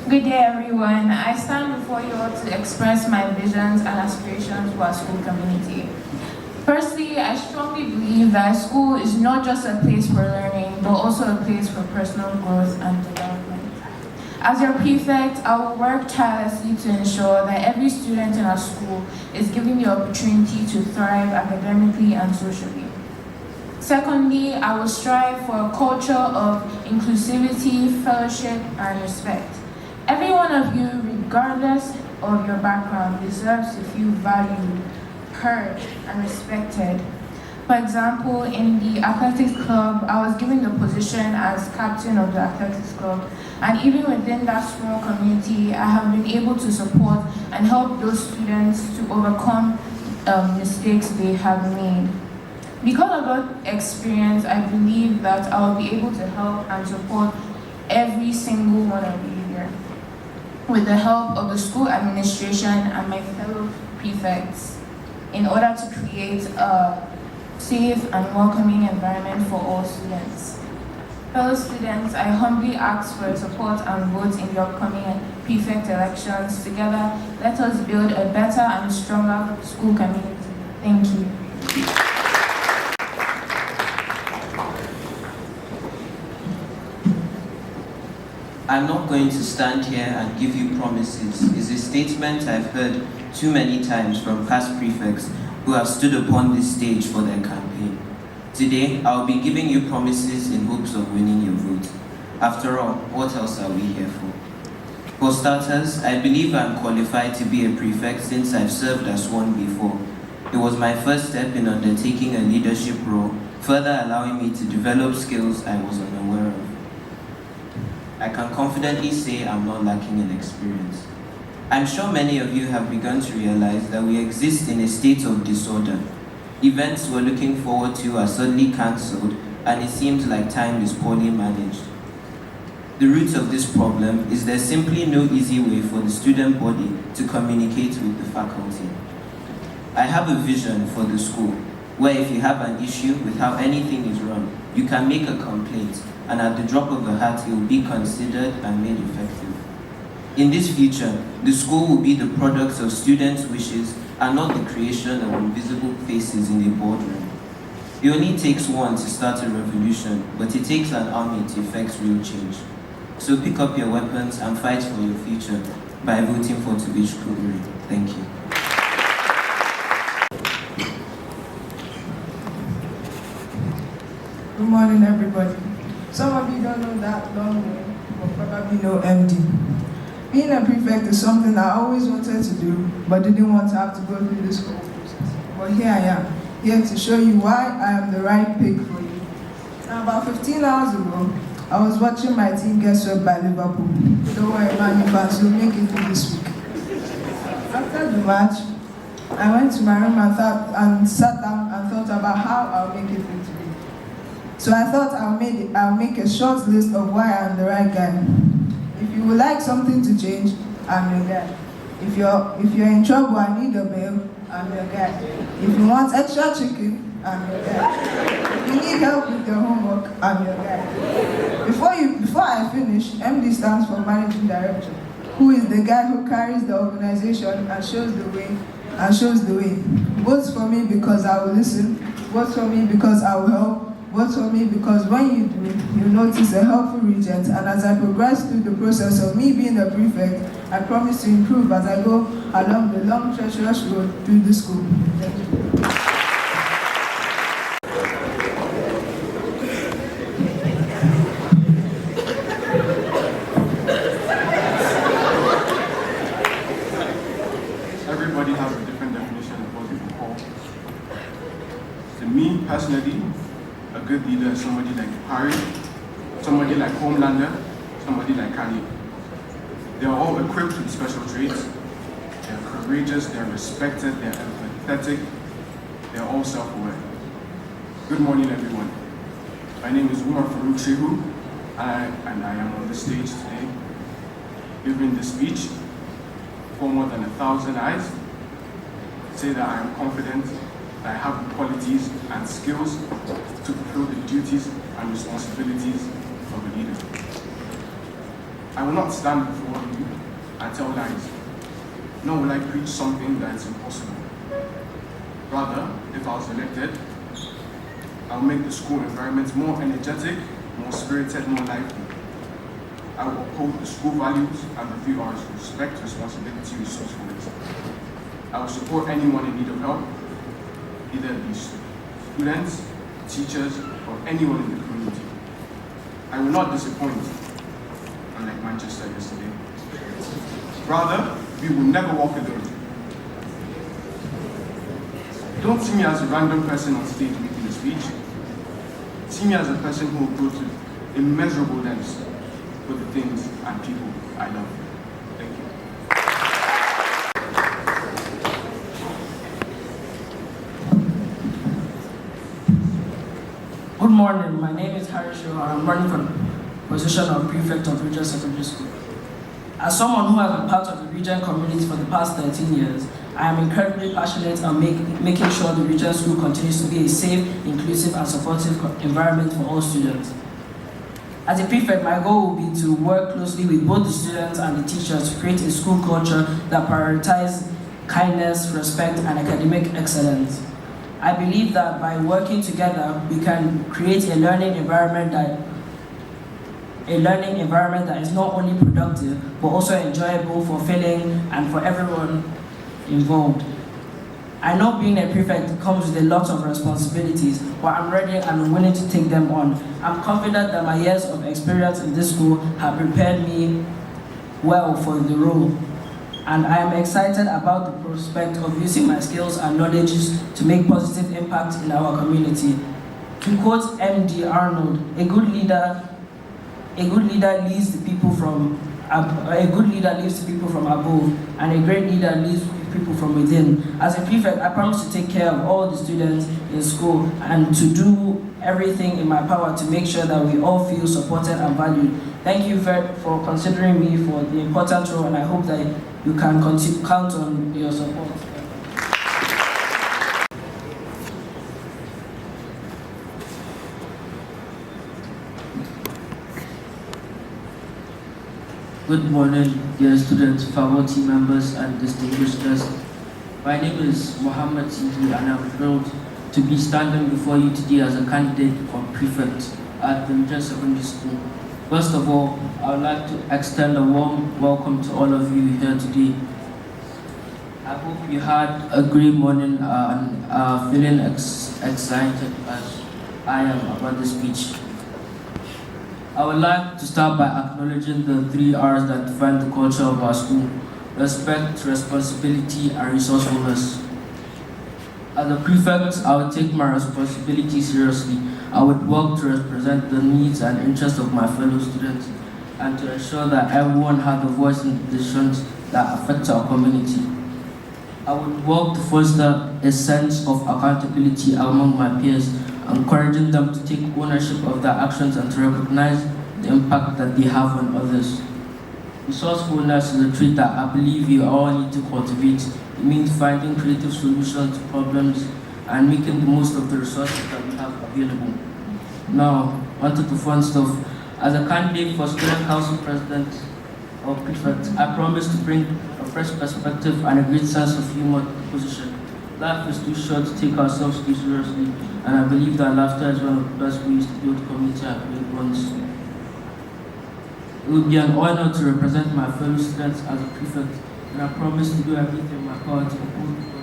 Good day, everyone. I stand before you all to express my visions and aspirations for our school community. Firstly, I strongly believe that school is not just a place for learning, but also a place for personal growth and development. As your prefect, I will work tirelessly to ensure that every student in our school is given the opportunity to thrive academically and socially. Secondly, I will strive for a culture of inclusivity, fellowship, and respect. Every one of you, regardless of your background, deserves to feel valued, heard, and respected. For example, in the athletics club, I was given the position as captain of the athletics club, and even within that small community, I have been able to support and help those students to overcome mistakes they have made. Because of that experience, I believe that I will be able to help and support every single one of you here with the help of the school administration and my fellow prefects in order to create a safe and welcoming environment for all students. Fellow students, I humbly ask for your support and vote in the upcoming prefect elections. Together, let us build a better and stronger school community. Thank you. I'm not going to stand here and give you promises. It's a statement I've heard too many times from past prefects who have stood upon this stage for their campaign. Today, I'll be giving you promises in hopes of winning your vote. After all, what else are we here for? For starters, I believe I'm qualified to be a prefect since I've served as one before. It was my first step in undertaking a leadership role, further allowing me to develop skills I was unaware of. I can confidently say I'm not lacking in experience. I'm sure many of you have begun to realize that we exist in a state of disorder. Events we're looking forward to are suddenly cancelled, and it seems like time is poorly managed. The root of this problem is there's simply no easy way for the student body to communicate with the faculty. I have a vision for the school, where if you have an issue with how anything is run, you can make a complaint, and at the drop of a hat, it will be considered and made effective. In this future, the school will be the product of students' wishes and not the creation of invisible faces in a boardroom. It only takes one to start a revolution, but it takes an army to effect real change. So pick up your weapons and fight for your future by voting for Tubish Kuguri. Thank you. Good morning, everybody. Some of you don't know that long name, but probably know MD. Being a prefect is something I always wanted to do, but didn't want to have to go through this whole process. But here I am, here to show you why I am the right pick for you. Now, about 15 hours ago, I was watching my team get swept by Liverpool. Don't worry, man, you fans will make it through this week. After the match, I went to my room and sat down and thought about how I'll make it through today. So I thought I'll make a short list of why I'm the right guy. If you would like something to change, I'm your guy. If you're in trouble and need a bail, I'm your guy. If you want extra chicken, I'm your guy. If you need help with your homework, I'm your guy. Before I finish, MD stands for Managing Director, who is the guy who carries the organization and shows the way. Vote for me because I will listen. Vote for me because I will help. Vote for me because when you do, you'll notice a helpful regent, and as I progress through the process of me being a prefect, I promise to improve as I go along the long, treacherous road through the school. Thank you. Everybody has a different definition of what people call. To me, personally, a good leader is somebody like Harry, somebody like Homelander, somebody like Kanye. They are all equipped with special traits. They are courageous, they are respected, they are empathetic, they are all self-aware. Good morning, everyone. My name is Umar Farouk Shehu, and I am on the stage today giving this speech for more than 1,000 eyes to say that I am confident that I have the qualities and skills to fulfill the duties and responsibilities of a leader. I will not stand before you and tell lies, nor will I preach something that is impossible. Rather, if I was elected, I will make the school environment more energetic, more spirited, more lively. I will uphold the school values and the 3 R's: respect, responsibility, resourcefulness. I will support anyone in need of help, either it be students, teachers, or anyone in the community. I will not disappoint, unlike Manchester yesterday. Rather, we will never walk alone. Don't see me as a random person on stage making a speech. See me as a person who will go to immeasurable lengths for the things and people I love. Thank you. Good morning, my name is Harry Shaw and I'm running for the position of Prefect of Regent Secondary School. As someone who has been part of the Regent community for the past 13 years, I am incredibly passionate on making sure the Regent School continues to be a safe, inclusive and supportive environment for all students. As a prefect, my goal will be to work closely with both the students and the teachers to create a school culture that prioritizes kindness, respect and academic excellence. I believe that by working together, we can create a learning environment that is not only productive, but also enjoyable, fulfilling, and for everyone involved. I know being a prefect comes with a lot of responsibilities, but I'm ready and willing to take them on. I'm confident that my years of experience in this school have prepared me well for the role. And I am excited about the prospect of using my skills and knowledges to make positive impact in our community. To quote MD Arnold, a good leader leads the people from above, and a great leader leads people from within. As a prefect, I promise to take care of all the students in school and to do everything in my power to make sure that we all feel supported and valued. Thank you for considering me for the important role, and I hope that you can count on your support. Good morning, dear students, faculty members, and distinguished guests. My name is Mohammed Sidi, and I'm thrilled to be standing before you today as a candidate for prefect at the Regent Secondary School. First of all, I would like to extend a warm welcome to all of you here today. I hope you had a great morning and are feeling excited as I am about the speech. I would like to start by acknowledging the 3 R's that define the culture of our school: respect, responsibility, and resourcefulness. As a prefect, I would take my responsibility seriously. I would work to represent the needs and interests of my fellow students and to ensure that everyone had a voice in decisions that affect our community. I would work to foster a sense of accountability among my peers, encouraging them to take ownership of their actions and to recognize the impact that they have on others. Resourcefulness is a trait that I believe we all need to cultivate. It means finding creative solutions to problems and making the most of the resources that we have available. Now, onto the fun stuff. As a candidate for Student Council President or Prefect, I promise to bring a fresh perspective and a great sense of humor to the position. Life is too short to take ourselves too seriously, and I believe that laughter is one of the best ways to build community and create bonds. It will be an honor to represent my fellow students as a prefect, and I promise to do everything in my power to uphold the promise.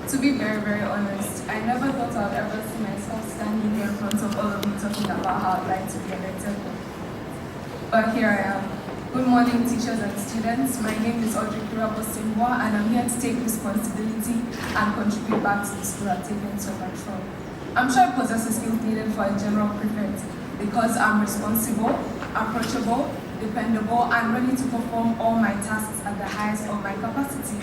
To be very, very honest, I never thought I'd ever see myself standing here in front of all of you talking about how I'd like to be elected. But here I am. Good morning, teachers and students. My name is Audrey Kirabosimwa, and I'm here to take responsibility and contribute back to the school I've taken so much from. I'm sure I possess the skills needed for a general prefect because I'm responsible, approachable, dependable, and ready to perform all my tasks at the highest of my capacity.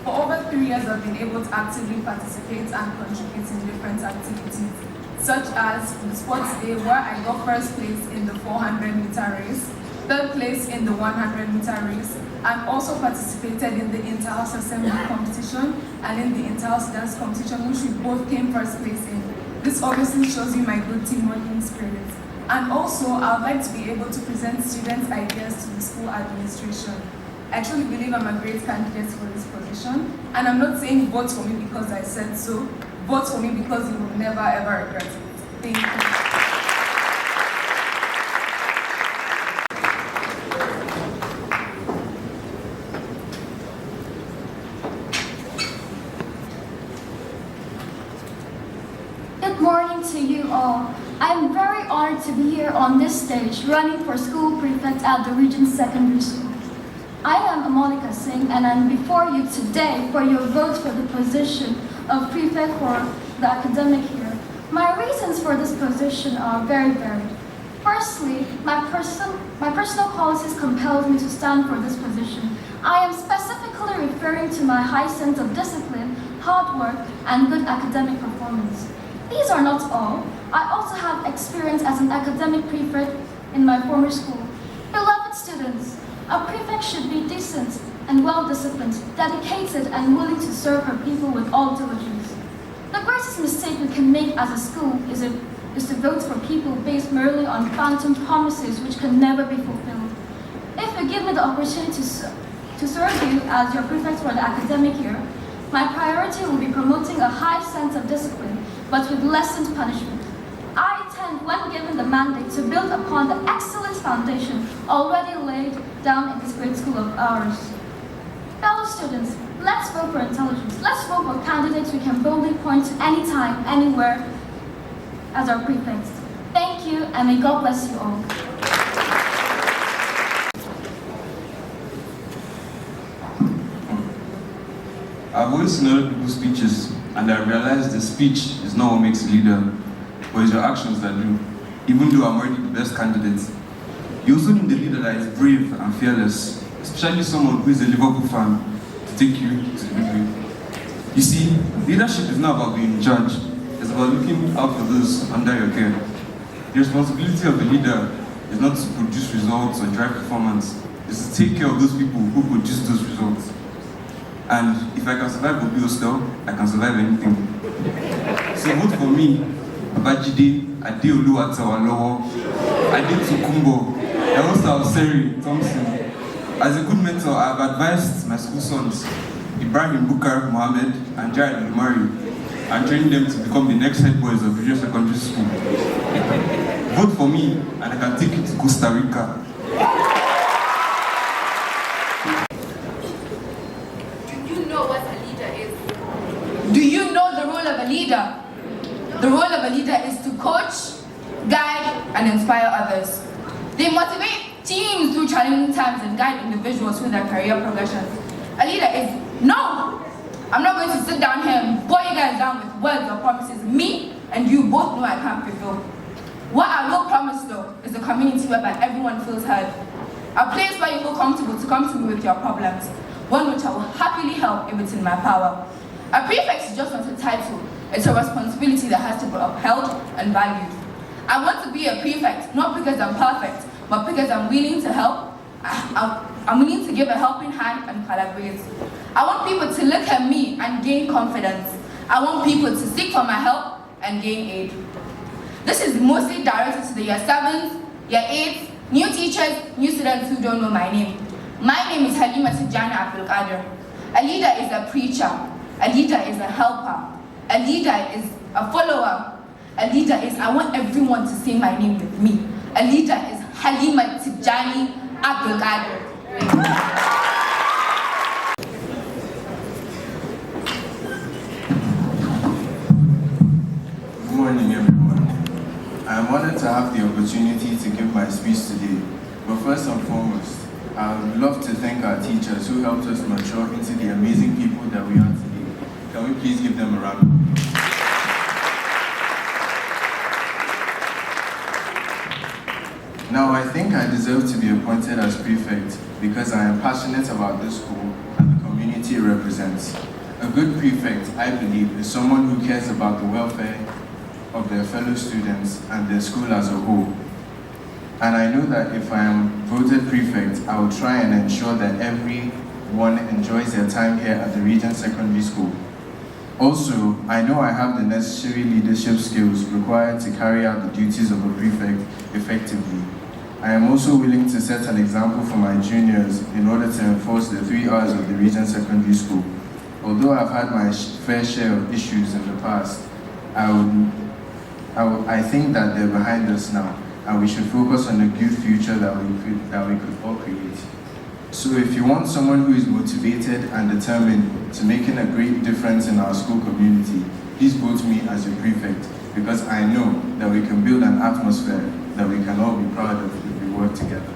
For over 3 years, I've been able to actively participate and contribute in different activities, such as the sports day where I got first place in the 400-meter race, third place in the 100-meter race, and also participated in the inter-house assembly competition and in the inter-house dance competition, which we both came first place in. This obviously shows you my good team working spirit. And also, I would like to be able to present students' ideas to the school administration. I truly believe I'm a great candidate for this position, and I'm not saying vote for me because I said so, vote for me because you will never ever regret it. Thank you. Good morning to you all. I'm very honored to be here on this stage running for school prefect at the Regent Secondary School. I am Monica Singh and I'm before you today for your vote for the position of prefect for the academic year. My reasons for this position are very varied. Firstly, my personal qualities compelled me to stand for this position. I am specifically referring to my high sense of discipline, hard work, and good academic performance. These are not all. I also have experience as an academic prefect in my former school. Beloved students, a prefect should be decent and well-disciplined, dedicated and willing to serve her people with all diligence. The greatest mistake we can make as a school is to vote for people based merely on phantom promises which can never be fulfilled. If you give me the opportunity to serve you as your prefect for the academic year, my priority will be promoting a high sense of discipline, but with lessened punishment. I intend, when given the mandate, to build upon the excellent foundation already laid down in this great school of ours. Fellow students, let's vote for intelligence. Let's vote for candidates we can boldly point to anytime, anywhere as our prefects. Thank you, and may God bless you all. I've always seen other people's speeches, and I realized the speech is not what makes a leader, but it's your actions that do, even though I'm already the best candidate. You also need a leader that is brave and fearless, especially someone who is a Liverpool fan, to take you to the victory. You see, leadership is not about being in charge, it's about looking out for those under your care. The responsibility of a leader is not to produce results or drive performance, it's to take care of those people who produce those results. And if I can survive Obi Hostel, I can survive anything. So vote for me, Babajide, Adeolu Atawalowo, Ade Tukumbo, Erosa Oseri Thompson. As a good mentor, I have advised my school sons, Ibrahim Bukar Mohammed and Jared Lumari, and trained them to become the next head boys of Regent Secondary School. Vote for me, and I can take you to Costa Rica. Do you know the role of a leader? The role of a leader is to coach, guide, and inspire others. They motivate teams through challenging times and guide individuals through their career progression. A leader is, no! I'm not going to sit down here and bore you guys down with words or promises. Me and you both know I can't fulfill. What I will promise though is a community whereby everyone feels heard. A place where you feel comfortable to come to me with your problems. One which I will happily help if it's in my power. A prefect is just not a title, it's a responsibility that has to be upheld and valued. I want to be a prefect, not because I'm perfect, but because I'm willing to help, I'm willing to give a helping hand and collaborate. I want people to look at me and gain confidence. I want people to seek for my help and gain aid. This is mostly directed to the year 7s, year 8s, new teachers, new students who don't know my name. My name is Halima Tijani Abdul Qadir. A leader is a preacher. A leader is a helper. A leader is a follower. A leader is, I want everyone to say my name with me. A leader is Halima Tijani Abdul Qadir. Good morning, everyone. I am honored to have the opportunity to give my speech today. But first and foremost, I would love to thank our teachers who helped us mature into the amazing people that we are today. Can we please give them a round of applause? Now, I think I deserve to be appointed as prefect because I am passionate about this school and the community it represents. A good prefect, I believe, is someone who cares about the welfare of their fellow students and their school as a whole. And I know that if I am voted prefect, I will try and ensure that everyone enjoys their time here at the Regent Secondary School. Also, I know I have the necessary leadership skills required to carry out the duties of a prefect effectively. I am also willing to set an example for my juniors in order to enforce the 3 R's of the Regent Secondary School. although I've had my fair share of issues in the past, I think that they're behind us now, and we should focus on the good future that we could all create. So if you want someone who is motivated and determined to making a great difference in our school community, please vote me as your prefect, because I know that we can build an atmosphere that we can all be proud of if we work together.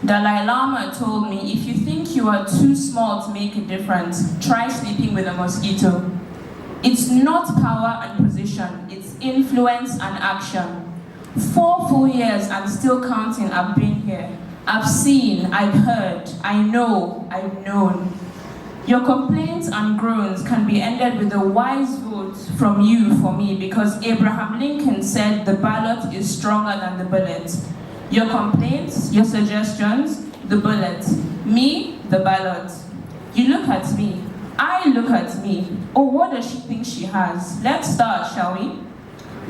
Dalai Lama told me, if you think you are too small to make a difference, try sleeping with a mosquito. It's not power and position, it's influence and action. 4 full years and still counting, I've been here. I've seen, I've heard, I know, I've known. Your complaints and groans can be ended with a wise vote from you for me, because Abraham Lincoln said the ballot is stronger than the bullet. Your complaints, your suggestions, the bullet. Me, the ballot. You look at me. I look at me. Oh, what does she think she has? Let's start, shall we?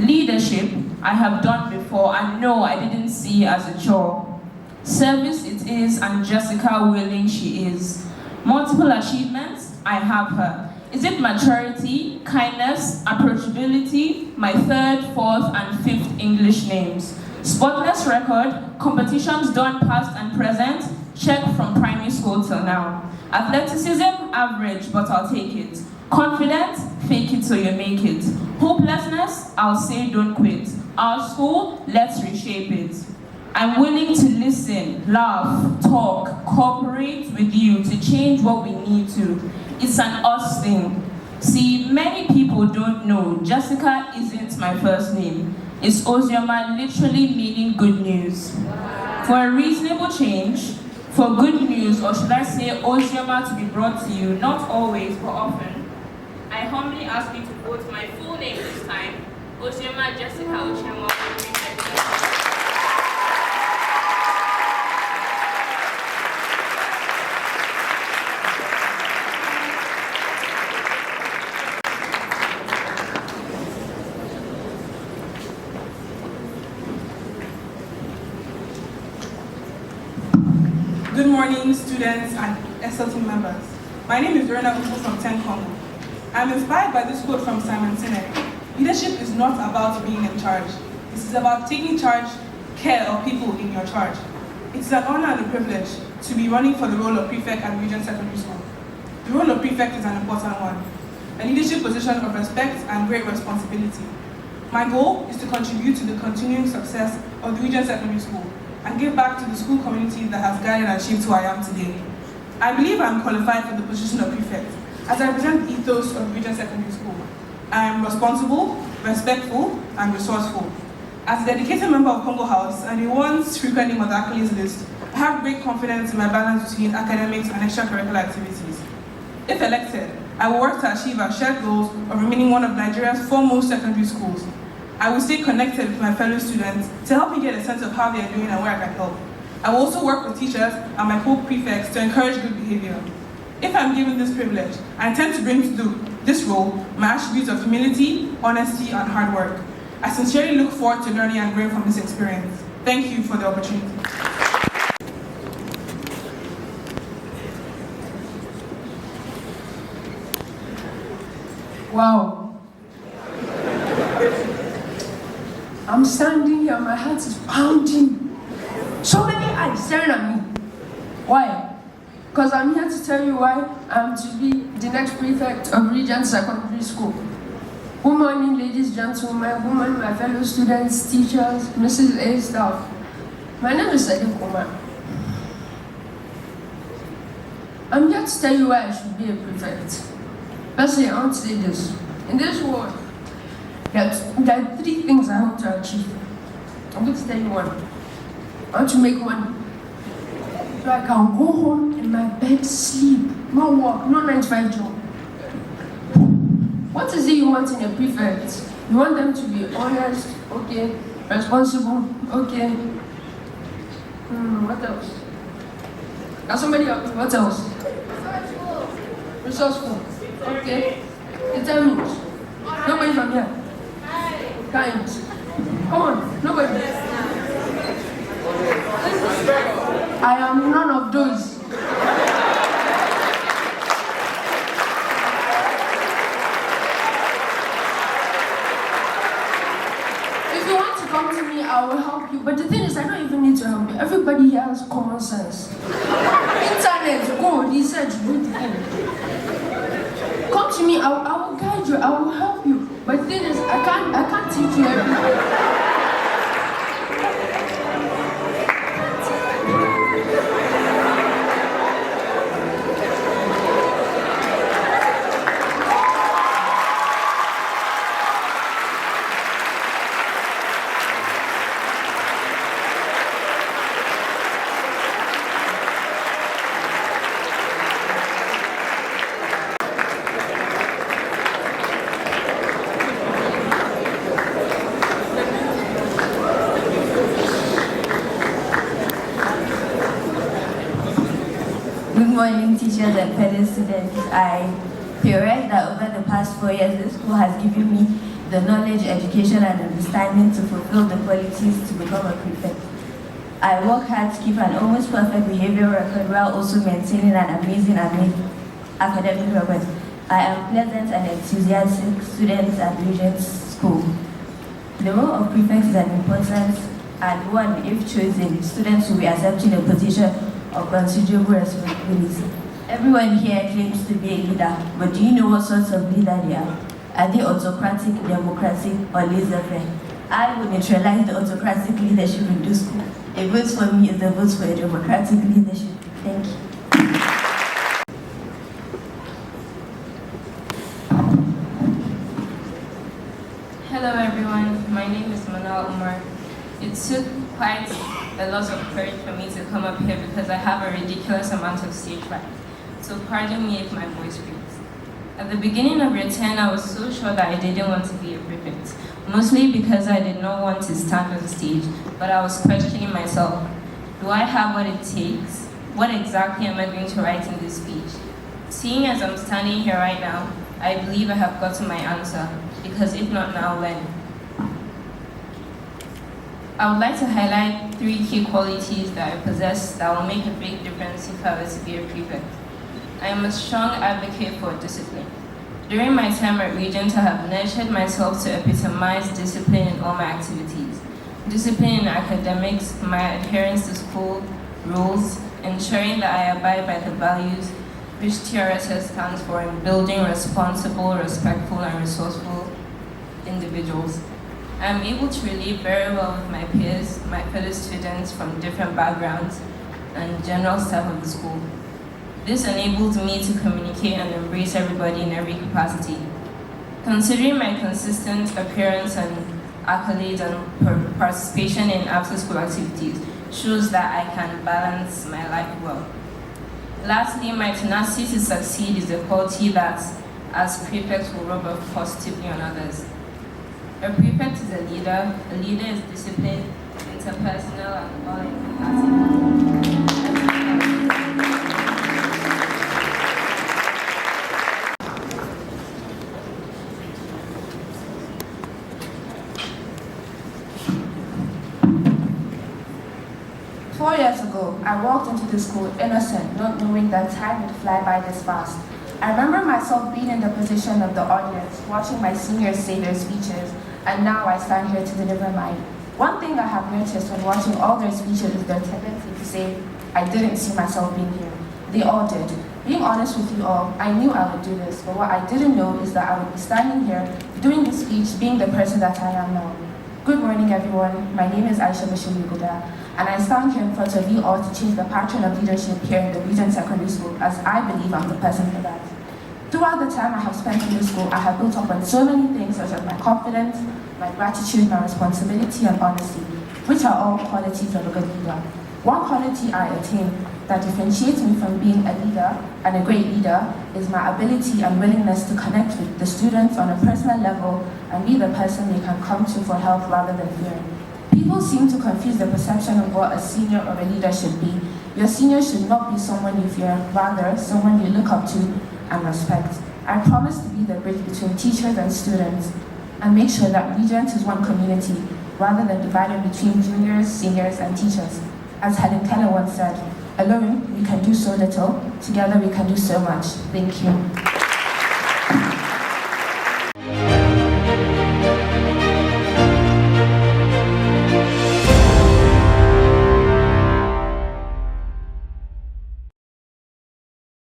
Leadership, I have done before, and no, I didn't see as a chore. Service it is, and Jessica willing she is. Multiple achievements, I have her. Is it maturity, kindness, approachability, my 3rd, 4th, and 5th English names? Spotless record, competitions done past and present, check from primary school till now. Athleticism, average, but I'll take it. Confidence, fake it till you make it. Hopelessness, I'll say don't quit. Our school, let's reshape it. I'm willing to listen, laugh, talk, cooperate with you to change what we need to. It's an us thing. See, many people don't know Jessica isn't my first name. It's Ozioma, literally meaning good news. For a reasonable change, for good news, or should I say Ozioma to be brought to you, not always, but often, I humbly ask you to vote my full name this time, Ozioma Jessica Ochemo. Good morning, students and SLT members. My name is Verena Ufu from 10 Congo. I'm inspired by this quote from Simon Sinek. Leadership is not about being in charge. It is about taking care of people in your charge. It is an honor and a privilege to be running for the role of prefect at Regent Secondary School. The role of prefect is an important one, a leadership position of respect and great responsibility. My goal is to contribute to the continuing success of the Regent Secondary School and give back to the school community that has guided and shaped who I am today. I believe I am qualified for the position of prefect, as I represent the ethos of Regent Secondary School. I am responsible, respectful, and resourceful. As a dedicated member of Congo House and a once frequent name on the accolades list, I have great confidence in my balance between academics and extracurricular activities. If elected, I will work to achieve our shared goals of remaining one of Nigeria's foremost secondary schools. I will stay connected with my fellow students to help me get a sense of how they are doing and where I can help. I will also work with teachers and my co-prefects to encourage good behavior. If I'm given this privilege, I intend to bring to this role my attributes of humility, honesty, and hard work. I sincerely look forward to learning and growing from this experience. Thank you for the opportunity. Wow. I'm standing here, my heart is pounding. So many eyes staring at me. Why? Because I'm here to tell you why I'm to be the next prefect of Regent Secondary School. Good morning, ladies, gentlemen, women, my fellow students, teachers, Mrs. A staff. My name is Sadiq Kumar. I'm here to tell you why I should be a prefect. Firstly, I want to say this. In this world, there are 3 things I want to achieve. I'm going to tell you one. I want to make money. So I can go home in my bed, sleep, no work, no 9-to-5 job. What is it you want in a prefect? You want them to be honest, okay, responsible, okay. What else? Can somebody help me? What else? Resourceful. Okay. Determined. Nobody from here. Kind. Come on, nobody. I am none of those. common sense. Internet, go research, good thing. Come to me, I will guide you, I will help you. But the thing is, I can't teach you everything. Good morning, teachers and fellow students. I theorize that over the past 4 years, the school has given me the knowledge, education, and understanding to fulfill the qualities to become a prefect. I work hard to keep an almost perfect behavior record while also maintaining an amazing academic record. I am pleasant and enthusiastic student at Regent's School. The role of prefect is an important and one, if chosen, students will be accepting a position of considerable responsibility. Everyone here claims to be a leader, but do you know what sorts of leader they are? Are they autocratic, democratic, or laissez-faire? I will neutralize the autocratic leadership in this school. A vote for me is a vote for a democratic leadership. Thank you. Hello everyone, my name is Manal Umar. It took quite a lot of courage for me to come up here because I have a ridiculous amount of stage fright. So pardon me if my voice breaks. At the beginning of year 10, I was so sure that I didn't want to be a prefect, mostly because I did not want to stand on stage, but I was questioning myself. Do I have what it takes? What exactly am I going to write in this speech? Seeing as I'm standing here right now, I believe I have gotten my answer, because if not now, when? I would like to highlight 3 key qualities that I possess that will make a big difference if I were to be a prefect. I am a strong advocate for discipline. During my time at Regent, I have nurtured myself to epitomize discipline in all my activities. Discipline in academics, my adherence to school rules, ensuring that I abide by the values which TRSS stands for in building responsible, respectful, and resourceful individuals. I am able to relate very well with my peers, my fellow students from different backgrounds, and general staff of the school. This enables me to communicate and embrace everybody in every capacity. Considering my consistent appearance and accolades and participation in after-school activities shows that I can balance my life well. Lastly, my tenacity to succeed is a quality that, as prefects, will rub off positively on others. A prefect is a leader is disciplined, interpersonal, and all-encompassing. 4 years ago, I walked into the school innocent, not knowing that time would fly by this fast. I remember myself being in the position of the audience, watching my seniors say their speeches, and now I stand here to deliver mine. One thing I have noticed when watching all their speeches is their tendency to say, I didn't see myself being here. They all did. Being honest with you all, I knew I would do this, but what I didn't know is that I would be standing here, doing this speech, being the person that I am now. Good morning, everyone. My name is Aisha Bashir Yuguda, and I stand here in front of you all to change the pattern of leadership here in the Regent Secondary School, as I believe I'm the person for that. Throughout the time I have spent in this school, I have built up on so many things such as my confidence, my gratitude, my responsibility, and honesty, which are all qualities of a good leader. One quality I attain that differentiates me from being a leader and a great leader is my ability and willingness to connect with the students on a personal level and be the person they can come to for help rather than fear. People seem to confuse the perception of what a senior or a leader should be. Your senior should not be someone you fear, rather someone you look up to and respect. I promise to be the bridge between teachers and students and make sure that Regent is one community rather than divided between juniors, seniors, and teachers. As Helen Keller once said, alone we can do so little, together we can do so much. Thank you.